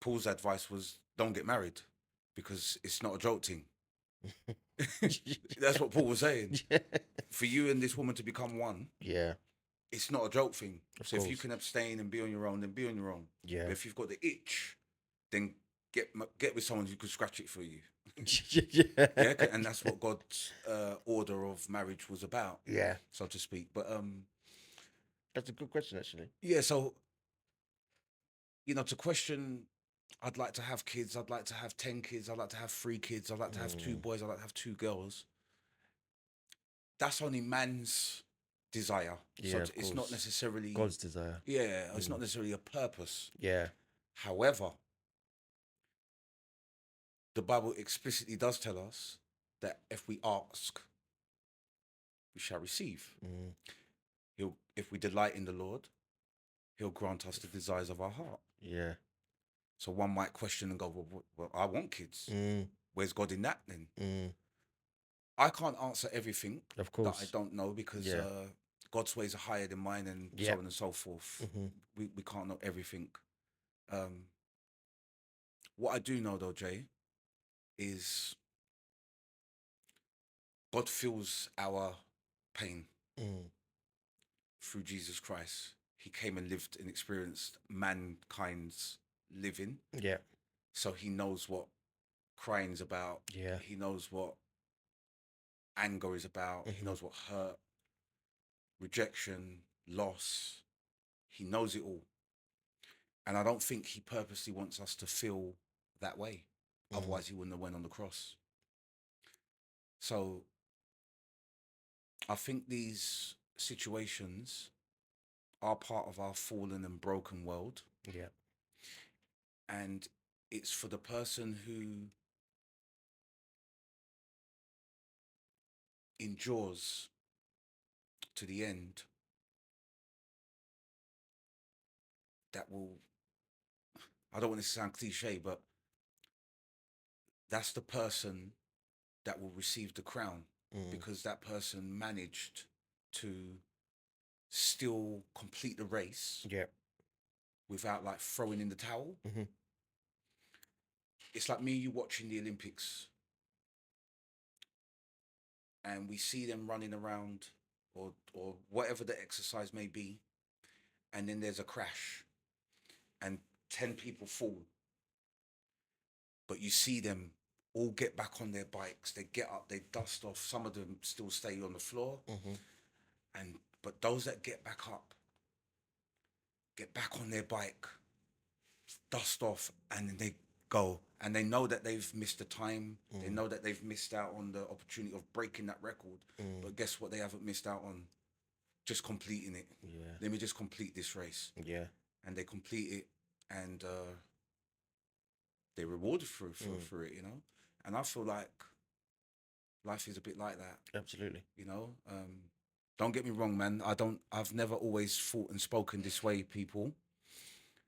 Paul's advice was don't get married, because it's not a joke thing. That's what Paul was saying. For you and this woman to become one, Yeah. it's not a joke thing. Of So if you course. can abstain and be on your own, then be on your own. Yeah. But if you've got the itch, then get with someone who can scratch it for you. Yeah. Yeah, and that's what God's order of marriage was about. Yeah. So to speak. But That's a good question, actually. yeah. So, you know, to question, I'd like to have kids. I'd like to have 10 kids. I'd like to have 3 kids. I'd like to have 2 boys. I'd like to have 2 girls. That's only man's desire. Yeah, So of it's not course. necessarily God's desire. Yeah, it's not necessarily a purpose. Yeah. However, the Bible explicitly does tell us that if we ask, we shall receive. If we delight in the Lord, He'll grant us the desires of our heart. Yeah. So one might question and go, well, I want kids. Where's God in that then? I can't answer everything Of course. that I don't know, because God's ways are higher than mine, and so on and so forth. We can't know everything. What I do know, though, Jay, is God feels our pain through Jesus Christ. He came and lived and experienced mankind's living. Yeah. So he knows what crying's about. Yeah. He knows what anger is about. He knows what hurt, rejection, loss. He knows it all. And I don't think he purposely wants us to feel that way. Otherwise, he wouldn't have went on the cross. So I think these situations are part of our fallen and broken world. Yeah. And it's for the person who endures to the end that will, I don't want this to sound cliche, but that's the person that will receive the crown, because that person managed to still complete the race without like throwing in the towel. It's like me and you watching the Olympics, and we see them running around or whatever the exercise may be, and then there's a crash and 10 people fall. But you see them all get back on their bikes. They get up, they dust off. Some of them still stay on the floor. But those that get back up, get back on their bike, dust off, and then they go. And they know that they've missed the time. They know that they've missed out on the opportunity of breaking that record. But guess what they haven't missed out on? Just completing it. Yeah. Let me just complete this race. Yeah. And they complete it, and they're rewarded for it, you know? And I feel like life is a bit like that. Absolutely. You know? Don't get me wrong, man. I've never always thought and spoken this way, people.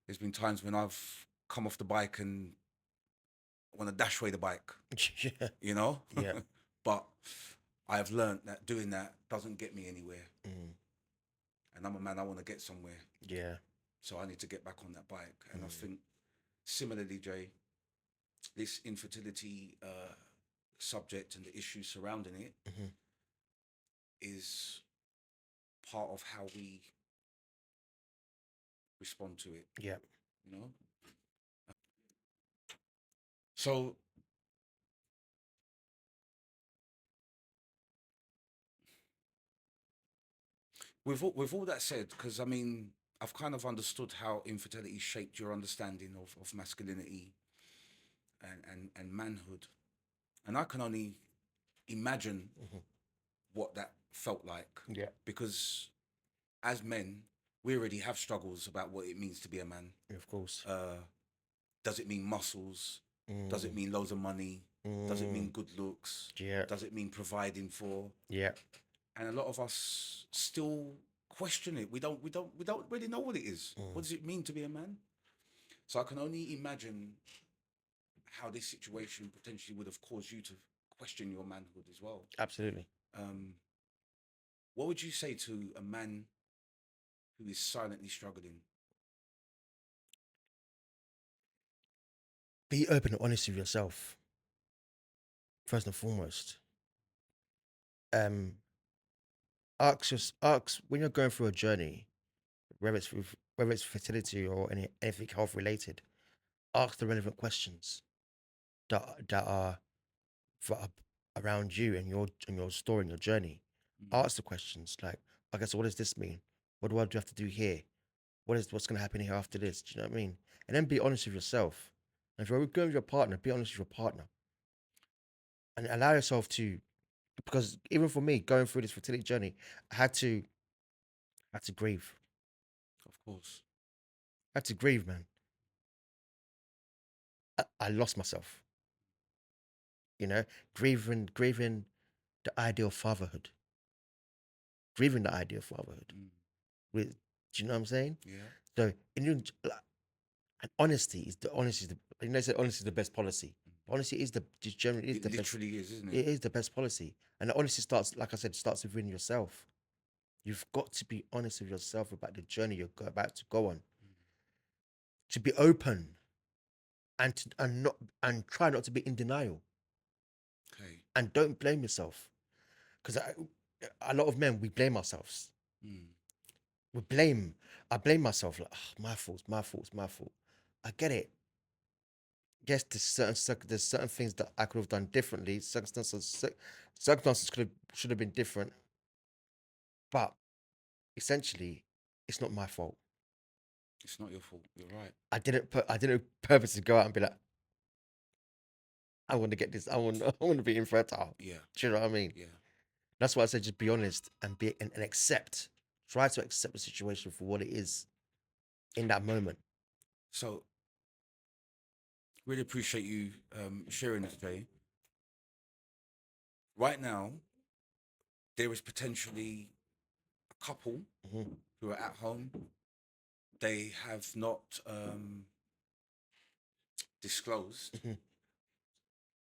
There's been times when I've come off the bike and want to dash away the bike. Yeah. You know? Yeah. But I have learned that doing that doesn't get me anywhere. And I'm a man, I want to get somewhere. Yeah. So I need to get back on that bike. And I think, similarly, Jay, this infertility subject and the issues surrounding it is part of how we respond to it. Yeah. You know? So with all that said, because I mean, I've kind of understood how infertility shaped your understanding of masculinity and manhood. And I can only imagine what that felt like. Yeah. Because as men, we already have struggles about what it means to be a man. Of course. Does it mean muscles? Does it mean loads of money? Does it mean good looks? Yeah. Does it mean providing for? Yeah. And a lot of us still question it. We don't really know what it is. What does it mean to be a man? So I can only imagine how this situation potentially would have caused you to question your manhood as well. Absolutely. What would you say to a man who is silently struggling? Be open and honest with yourself. First and foremost. Ask when you're going through a journey, whether it's fertility or anything health related, ask the relevant questions that are for around you and your story and your journey. Ask the questions like, okay, so what does this mean? What do I have to do here? What's going to happen here after this? Do you know what I mean? And then be honest with yourself. And if you're going with your partner, be honest with your partner, and allow yourself to, because even for me going through this fertility journey, I had to grieve. Of course. I had to grieve, man. I lost myself. You know, grieving the idea of fatherhood. Grieving the idea of fatherhood. Do you know what I'm saying? Yeah. So, and honesty is the you know, they say honesty is the best policy. Honesty is just generally is It the best. literally is, isn't it? It is the best policy, and the honesty starts, like I said, starts within yourself. You've got to be honest with yourself about the journey you're about to go on. To be open, and try not to be in denial, Okay. and don't blame yourself, because a lot of men, we blame ourselves. I blame myself, like, oh, my fault, my fault, my fault. I get it. Yes, there's certain things that I could have done differently. Circumstances should have been different, but essentially, it's not my fault. It's not your fault. You're right. I didn't purposely go out and be like, I want to get this. I want to be infertile. Yeah. Do you know what I mean? Yeah. That's why I said just be honest and and accept. Try to accept the situation for what it is in that moment. So, really appreciate you sharing this today. Right now, there is potentially a couple who are at home. They have not disclosed,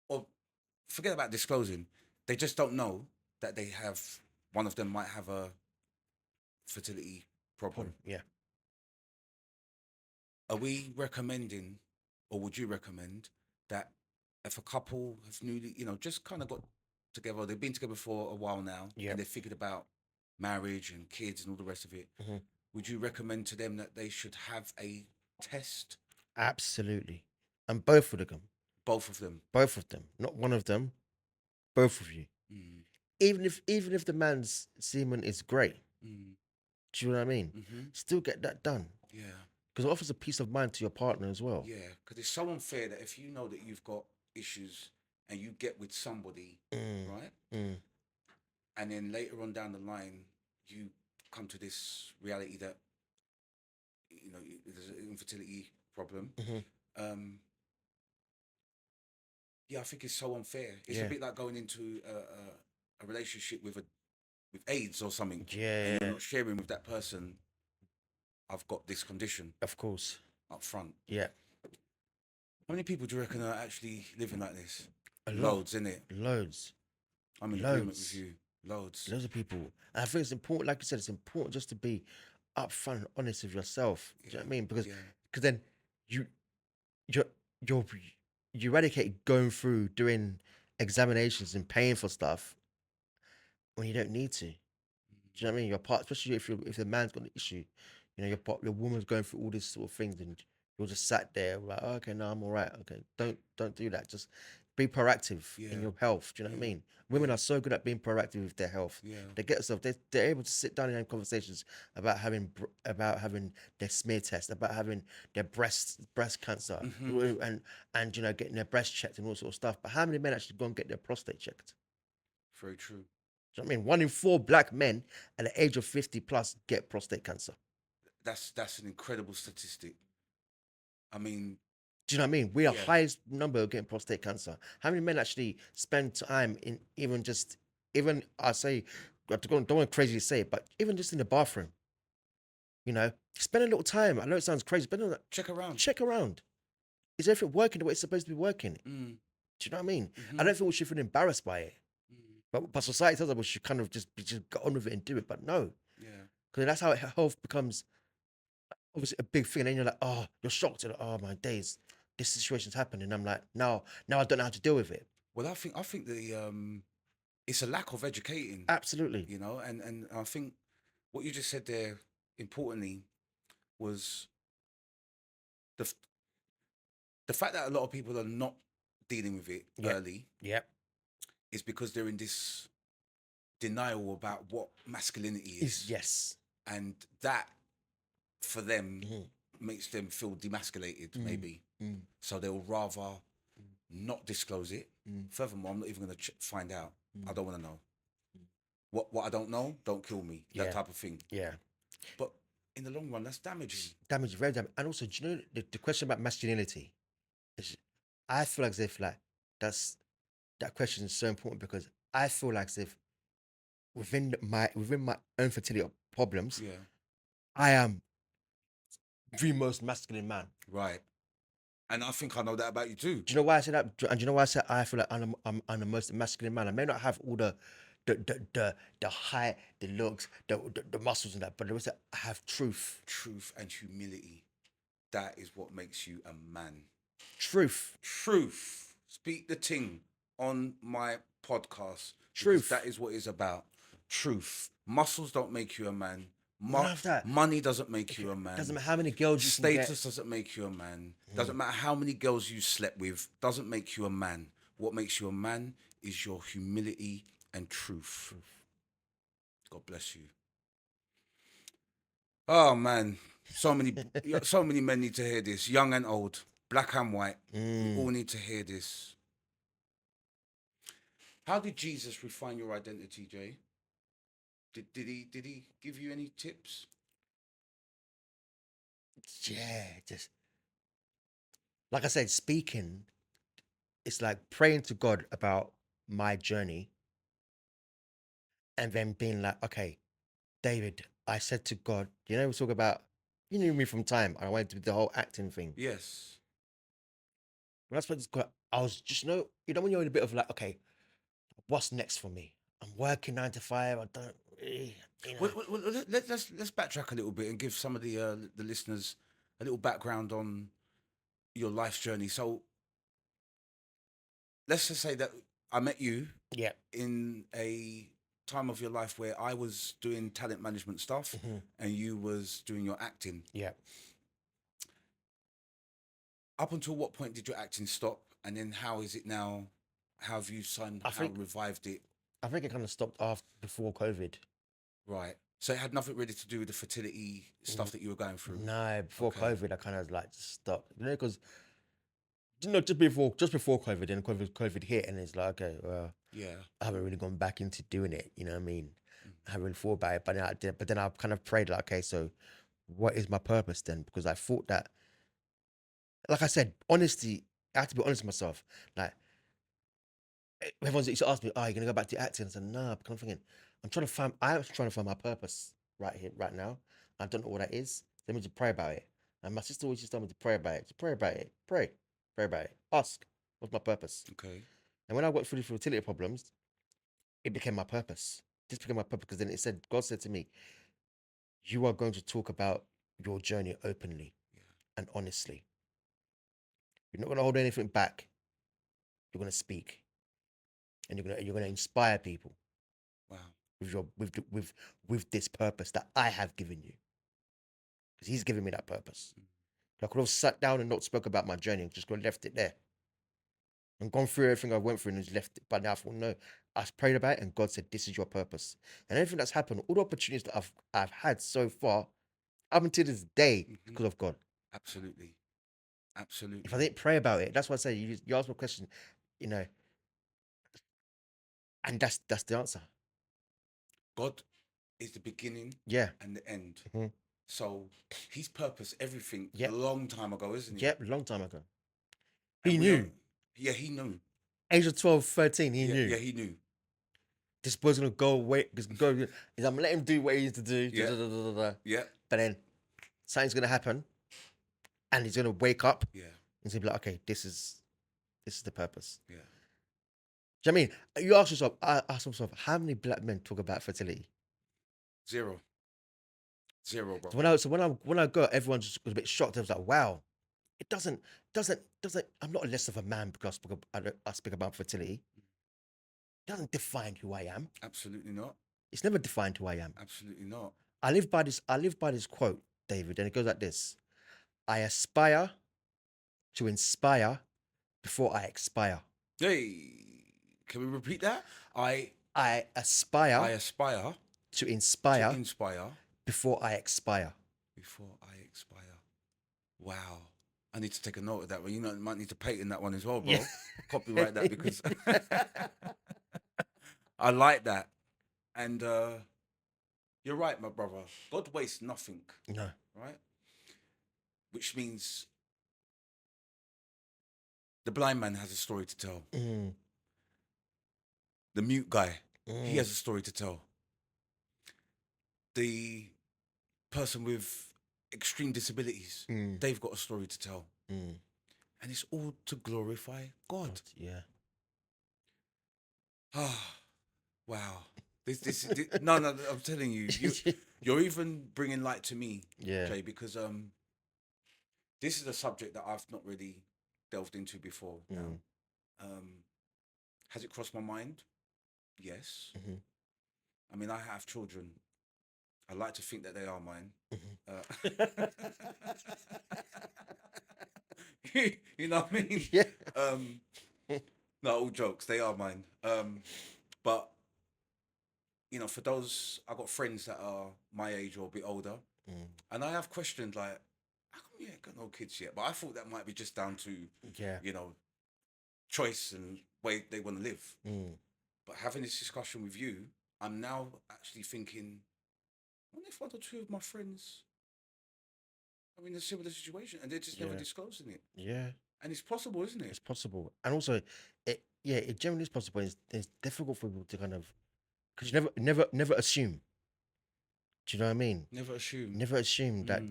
or forget about disclosing. They just don't know that they have. One of them might have a fertility problem. Yeah. Are we recommending, or would you recommend that if a couple have newly, just kind of got together, they've been together for a while now, Yep. and they've figured about marriage and kids and all the rest of it, would you recommend to them that they should have a test? Absolutely. And both of them. Both of them. Both of them. Not one of them. Both of you. Even if the man's semen is great. Do you know what I mean? Still get that done. Yeah. Because it offers a peace of mind to your partner as well. Yeah. Because it's so unfair that if you know that you've got issues and you get with somebody, right? And then later on down the line, you come to this reality that, there's an infertility problem. Yeah, I think it's so unfair. It's a bit like going into a relationship with AIDS or something. Yeah. And you're not sharing with that person, I've got this condition. Of course. Up front. Yeah. How many people do you reckon are actually living like this? Loads, isn't it? Loads. I'm in agreement with you. Loads of people. And I think it's important, like you said, it's important just to be upfront and honest with yourself. Do you know what I mean? Because then you eradicate going through doing examinations and paying for stuff when you don't need to. Do you know what I mean? Your part, especially if the man's got an issue, your woman's going through all these sort of things, and you're just sat there like, oh, okay, no, I'm all right. Okay, don't do that. Just be proactive in your health. Do you know what I mean? Women are so good at being proactive with their health. Yeah. They get stuff. They're able to sit down and have conversations about having their smear test, about having their breast cancer, and getting their breast checked and all sort of stuff. But how many men actually go and get their prostate checked? Very true. Do you know what I mean? 1 in 4 black men at the age of 50 plus get prostate cancer. That's an incredible statistic. I mean, do you know what I mean? We are highest number of getting prostate cancer. How many men actually spend time in even I say don't want crazy to say it, but even just in the bathroom, you know, spend a little time. I know it sounds crazy, but Check around. check around. Is everything working the way it's supposed to be working? Mm. Do you know what I mean? Mhm. I don't think we should feel embarrassed by it. Mm. But society tells us we should kind of just get on with it and do it. But no, Yeah. because that's how health becomes obviously a big thing. And then you're like, oh, you're shocked. You're like, oh my days, this situation's happening. I'm like, now I don't know how to deal with it. Well, I think the it's a lack of educating, Absolutely. you know, and I think what you just said there importantly was the f- the fact that a lot of people are not dealing with it Yep. early Yep. is because they're in this denial about what masculinity is, Yes. and that for them Mhm. makes them feel demasculated, maybe. Mm. So they'll rather not disclose it. Mm. Furthermore, I'm not even going to find out. I don't want to know. Mm. What I don't know, don't kill me. That Yeah. type of thing. Yeah. But in the long run, that's damage. Damage, very damage. And also, do you know the question about masculinity? I feel as if like that question is so important because I feel like as if within my own fertility problems, Yeah. I am the most masculine man. Right. And I think I know that about you too. Do you know why I say that? And do you know why I say I feel like I'm the most masculine man? I may not have all the height, the looks, the muscles and that, but I have truth. Truth and humility. That is what makes you a man. Truth. Truth. Speak the ting on my podcast. Truth. That is what it's about. Truth. Muscles don't make you a man. None of that. Money doesn't make you a man. Doesn't matter how many girls you Status can get. doesn't make you a man. Doesn't matter how many girls you slept with. Doesn't make you a man. What makes you a man is your humility and truth. God bless you. Oh man, so many men need to hear this. Young and old, black and white, we all need to hear this. How did Jesus refine your identity, Jay? Did he give you any tips? Yeah, just like I said, speaking, it's like praying to God about my journey and then being like, okay, David, I said to God, we talk about, you knew me from time. I went to do the whole acting thing. Yes. When I spoke to God, I was just, when you're in a bit of like, okay, what's next for me? I'm working 9 to 5. I don't, Well, let's backtrack a little bit and give some of the listeners a little background on your life's journey. So let's just say that I met you yeah, in a time of your life where I was doing talent management stuff and you was doing your acting. yeah. Up until what point did your acting stop? And then how is it now? How have you revived it? I think it kind of stopped before COVID. Right. So it had nothing really to do with the fertility stuff that you were going through? No, before Okay. COVID, I kind of like stopped. Because just before COVID, then COVID hit, and it's like, okay, well, Yeah. I haven't really gone back into doing it. You know what I mean? I haven't really thought about it, but then I did. But then I kind of prayed, like, okay, so what is my purpose then? Because I thought that, like I said, honesty. I have to be honest with myself. Like everyone's used to ask me, "Oh, you're gonna go back to acting?" I said, "No," because I'm thinking, I'm trying to find my purpose right here, right now. I don't know what that is. Let me just pray about it. And my sister always just told me to pray about it. Just pray about it. Pray about it. Ask, what's my purpose? Okay. And when I went through the fertility problems, it became my purpose. This became my purpose because then God said to me, "You are going to talk about your journey openly and honestly. You're not going to hold anything back. You're going to speak, and you're going to inspire people Wow. with this purpose that I have given you, because He's given me that purpose. I could have sat down and not spoke about my journey and just left it there and gone through everything I went through and just left it. But now I thought, no, I prayed about it and God said, this is your purpose. And everything that's happened, all the opportunities that I've had so far, up until this day, because of God. Absolutely. Absolutely. If I didn't pray about it, that's why I say you asked me a question, and that's the answer. God is the beginning Yeah. and the end. Mhm. So He's purposed everything Yep. a long time ago, isn't He? Yep, a long time ago. And He we knew. don't- Yeah, He knew. Age of 12, 13, he knew. Yeah, He knew. this boy's gonna go away. He's gonna go. I'm gonna let him do what he needs to do. Yeah. da. Yeah. But then something's gonna happen, and he's gonna wake up. Yeah. And he's gonna be like, okay, this is the purpose. Yeah. Do you know what I mean? You ask yourself, I ask myself, how many black men talk about fertility? Zero, bro. So when I go, everyone's just was a bit shocked. I was like, wow, it doesn't. I'm not less of a man because I speak about fertility. It doesn't define who I am. Absolutely not. It's never defined who I am. Absolutely not. I live by this quote, David, and it goes like this: I aspire to inspire before I expire. Hey, can we repeat that? I aspire aspire to inspire to inspire before I expire. before I expire. Wow. I need to take a note of that one. You know, I might need to patent that one as well, bro. Yeah. Copyright that because I like that. And you're right, my brother. God wastes nothing, No. right? Which means the blind man has a story to tell. Mm. The mute guy, he has a story to tell. The person with extreme disabilities, they've got a story to tell. And it's all to glorify God. Yeah. Ah, wow. This no, I'm telling you, you're even bringing light to me, Yeah. Jay, because this is a subject that I've not really delved into before. Now, has it crossed my mind? Yes. I mean, I have children. I like to think that they are mine. You know what I mean? Yeah. No, all jokes. They are mine. But you know, for those, I got friends that are my age or a bit older, and I have questioned like, how come you ain't got no kids yet? But I thought that might be just down to you know, choice and way they want to live. But having this discussion with you, I'm now actually thinking, what if one or two of my friends are in a similar situation and they're just never disclosing it? Yeah. And it's possible, isn't it? It's possible. And also it generally is possible. It's difficult for people to kind of, because you never assume. Do you know what I mean? Never assume. Never assume that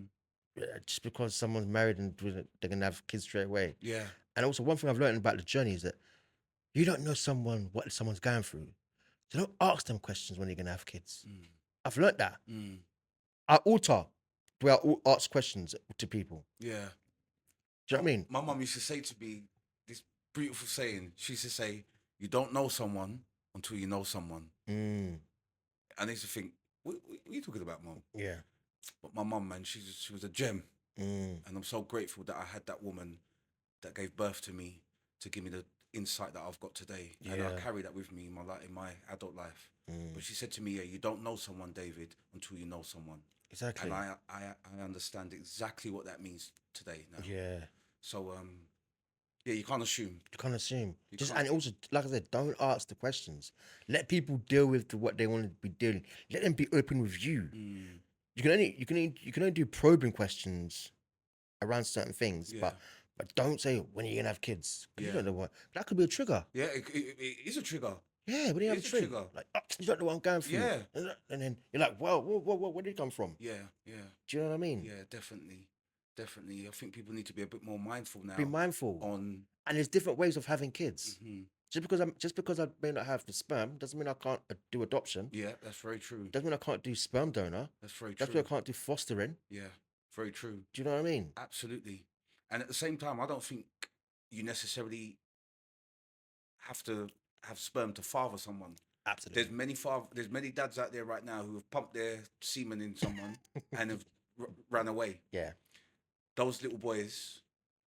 just because someone's married and they're gonna have kids straight away. Yeah. And also one thing I've learned about the journey is that you don't know what someone's going through. So don't ask them questions when you're gonna have kids. I've learned that. I alter the way I ask questions to people. Yeah. Do you know what I mean? My mum used to say to me this beautiful saying. She used to say, "You don't know someone until you know someone." And I used to think, what are you talking about, Mum? Yeah. But my mum, man, she was a gem. And I'm so grateful that I had that woman that gave birth to me to give me the insight that I've got today. And I carry that with me in my adult life. But she said to me, yeah, you don't know someone, David, until you know someone. Exactly. And I understand exactly what that means today now. Yeah. So yeah, you can't assume. You can't assume. can't. And also, like I said, don't ask the questions. Let people deal with what they want to be doing. Let them be open with you. You can only do probing questions around certain things, but don't say when you're gonna have kids. 'Cause you don't know what that could be a trigger. Yeah, it is a trigger. Yeah, when you have a trigger, like you don't know what I'm going through. Yeah. And then you're like, well, where did it come from? Yeah. Do you know what I mean? Yeah, definitely. I think people need to be a bit more mindful now. Be mindful. On And there's different ways of having kids. Just because I may not have the sperm doesn't mean I can't do adoption. Yeah, that's very true. Doesn't mean I can't do sperm donor. That's very true. That's why I can't do fostering. Yeah, very true. Do you know what I mean? Absolutely. And at the same time, I don't think you necessarily have to have sperm to father someone. Absolutely. There's many dads out there right now who have pumped their semen in someone and have ran away. Yeah. Those little boys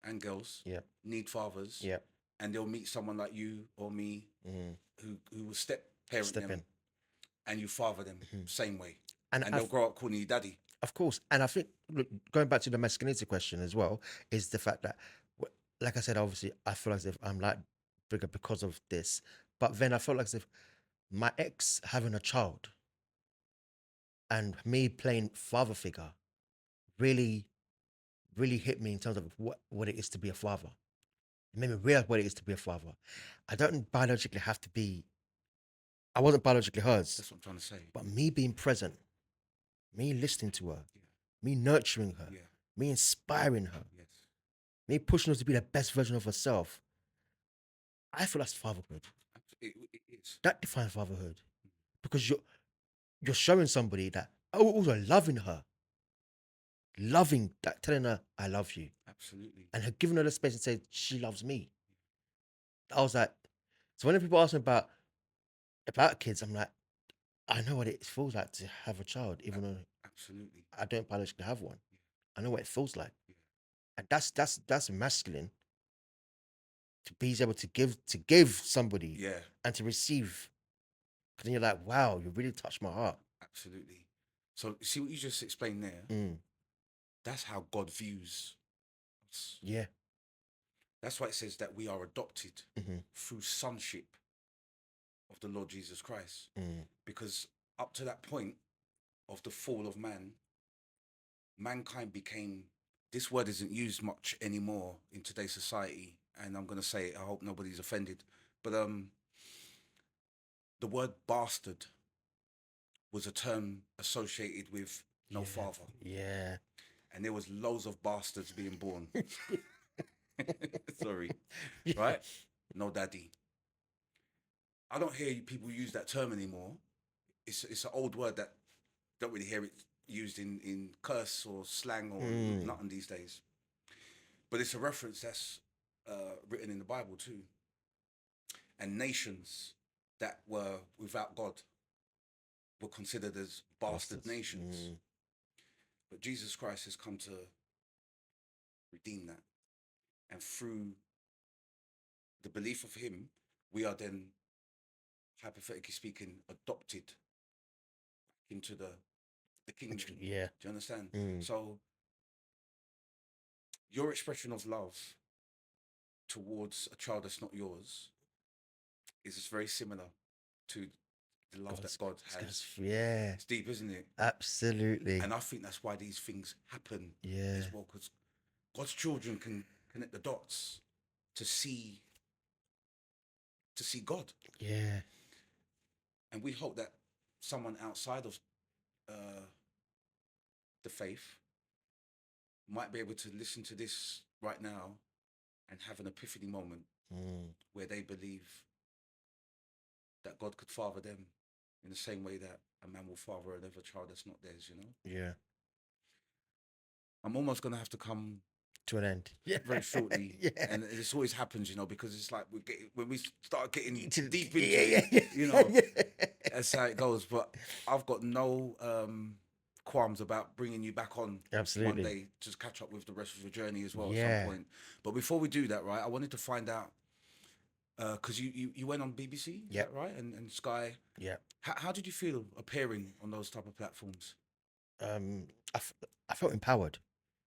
and girls need fathers. Yeah. And they'll meet someone like you or me who will step parent them in. And you father them same way. And they'll grow up calling you daddy. Of course. And I think, look, going back to the masculinity question as well, is the fact that, like I said, obviously, I feel as if I'm like bigger because of this. But then I felt like as if my ex having a child and me playing father figure really, really hit me in terms of what it is to be a father. It made me realize what it is to be a father. I don't biologically have to be I wasn't biologically hers, That's what I'm trying to say. but me being present, me listening to her, Yeah. me nurturing her, Yeah. me inspiring her, Yes. me pushing her to be the best version of herself. I feel that's fatherhood. It is. That defines fatherhood, because you're showing somebody that, oh, also loving her, loving that, telling her I love you, Absolutely. and her giving her the space and say she loves me. I was like, so when people ask me about kids, I'm like, I know what it feels like to have a child, even though Absolutely. I don't biologically have one. Yeah. I know what it feels like, Yeah. and that's masculine, to be able to give somebody Yeah. and to receive. Because then you're like, wow, you really touched my heart. Absolutely. So see what you just explained there. Mm, That's how God views us. yeah. That's why it says that we are adopted Mhm. through sonship of the Lord Jesus Christ. Mm, Because up to that point of the fall of man, mankind became, this word isn't used much anymore in today's society, and I'm going to say it, I hope nobody's offended, but the word bastard was a term associated with no yeah. father, Yeah. and there was loads of bastards being born. Sorry, Yeah. right? No daddy. I don't hear people use that term anymore. It's an old word that don't really hear it used in curse or slang or nothing these days. But it's a reference that's written in the Bible too. And nations that were without God were considered as bastard Bastards. nations. But Jesus Christ has come to redeem that. And through the belief of him, we are then, hypothetically speaking, adopted into the kingdom. Yeah. Do you understand? Mm. So your expression of love towards a child that's not yours is very similar to the love that God has. Yeah. It's deep, isn't it? Absolutely. And I think that's why these things happen Yeah. as well, because God's children can connect the dots to see God. Yeah. And we hope that someone outside of the faith might be able to listen to this right now and have an epiphany moment where they believe that God could father them in the same way that a man will father another child that's not theirs, you know? Yeah. I'm almost going to have to come To an end. Yeah. very shortly. Yeah. And this always happens, you know, because it's like when we start getting deep into yeah, it, yeah, you know, yeah. that's how it goes. But I've got no qualms about bringing you back on Absolutely. one day to catch up with the rest of your journey as well at Yeah. some point. But before we do that, right, I wanted to find out, because you went on BBC, is Yep. that right? And Sky. Yeah. How did you feel appearing on those type of platforms? I felt empowered.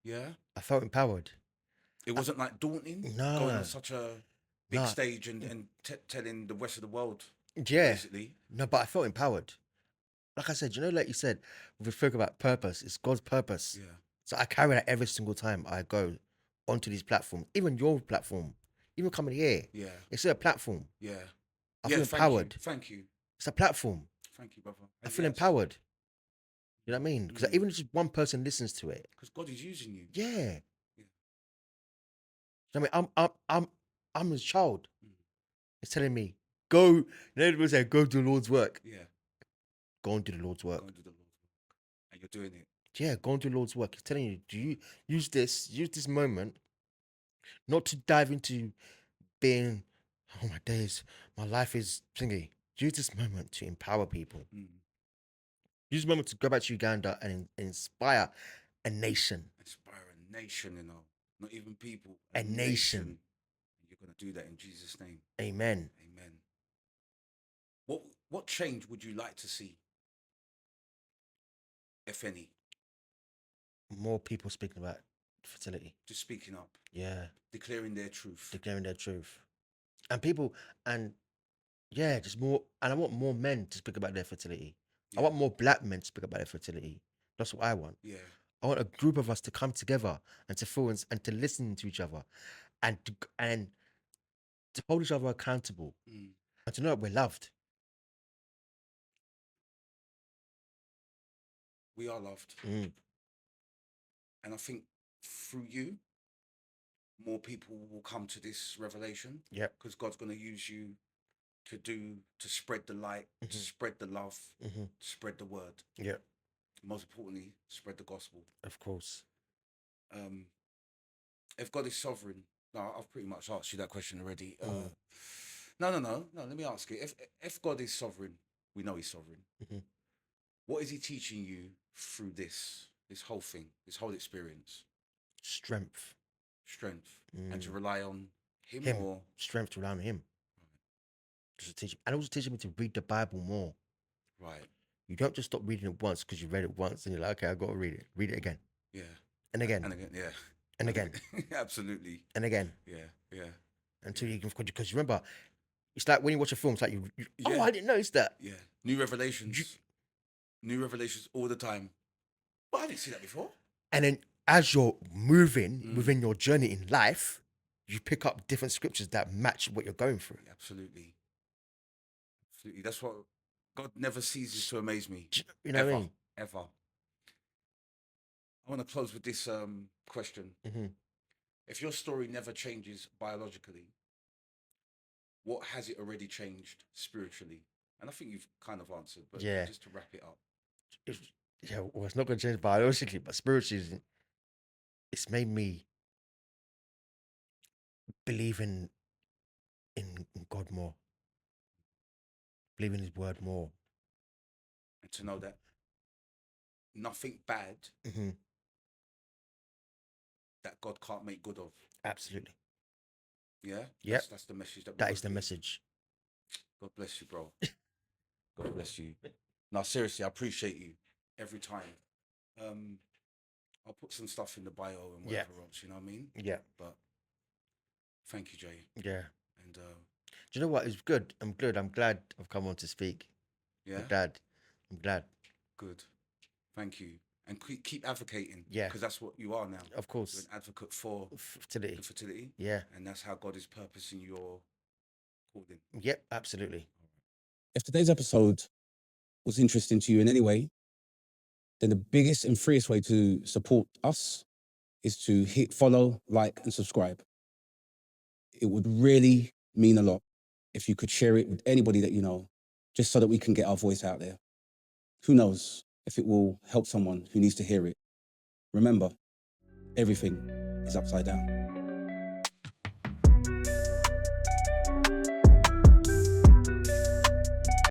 Yeah? I felt empowered. It wasn't like daunting No. going on such a big No. stage and telling the rest of the world, Yeah. basically. No, but I felt empowered. Like I said, like you said, we spoke about purpose. It's God's purpose. Yeah. So I carry that every single time I go onto these platforms, even your platform, even coming here. Yeah. It's a platform. Yeah. I Yeah, feel empowered. Thank you. It's a platform. Thank you, brother. I feel Yes. empowered. You know what I mean? Because Mm. even if just one person listens to it, Because God is using you. yeah. Yeah. I mean, I'm his child. Mm. It's telling me, go. You know, people say, go do the Lord's work. Yeah. Go and do the Lord's work. Go and do the Lord's work. And you're doing it. Yeah, go and do the Lord's work. It's telling you, do you use this moment, not to dive into being, oh my days, my life is thingy. Use this moment to empower people. Mm. Use this moment to go back to Uganda and inspire a nation. Inspire a nation, you know. Not even people. A nation. And you're going to do that in Jesus' name. Amen. Amen. What change would you like to see, if any? More people speaking about fertility. Just speaking up. Yeah. Declaring their truth. Declaring their truth. And people, and yeah, just more, and I want more men to speak about their fertility. Yeah. I want more black men to speak about their fertility. That's what I want. Yeah. I want a group of us to come together and to feel and to listen to each other and to hold each other accountable and to know that we're loved. We are loved. And I think through you, more people will come to this revelation. Yep. Because God's going to use you to spread the light, to spread the love, to spread the word. Yep. Most importantly, spread the gospel. Of course. If God is sovereign, no, I've pretty much asked you that question already. No. Let me ask you. If God is sovereign, we know He's sovereign. What is He teaching you through this whole thing, this whole experience? Strength. And to rely on Him, or strength to rely on Him. Just to teach, and also teaching me to read the Bible more. Right. You don't just stop reading it once because you read it once and you're like, okay, I've got to read it. Read it again. Yeah. And again. And again. Yeah. And again. Absolutely. And again. Yeah. Until you can, because remember, it's like when you watch a film, it's like oh, I didn't notice that. Yeah. New revelations all the time. But I didn't see that before. And then as you're moving within your journey in life, you pick up different scriptures that match what you're going through. Absolutely. That's what God never ceases to amaze me. You know what I mean? Ever. I want to close with this question. If your story never changes biologically, what has it already changed spiritually? And I think you've kind of answered, but just to wrap it up. It's not going to change biologically, but spiritually, it's made me believe in God more, believe in His word more, and to know that nothing bad that God can't make good of. Absolutely. Yeah. Yep. That's the message that is the message. God bless you, bro. God bless you. No, seriously, I appreciate you every time. I'll put some stuff in the bio and whatever else, you know what I mean? Yeah. But thank you, Jay. Yeah. And do you know what? It's good. I'm good. I'm glad I've come on to speak. Yeah. I'm glad. Good. Thank you. And keep advocating. Yeah. Because that's what you are now. Of course. You're an advocate for fertility. Yeah. And that's how God is purposing your calling. Yep, absolutely. If today's episode was interesting to you in any way, then the biggest and freest way to support us is to hit follow, like, and subscribe. It would really mean a lot if you could share it with anybody that you know, just so that we can get our voice out there. Who knows if it will help someone who needs to hear it. Remember, everything is upside down.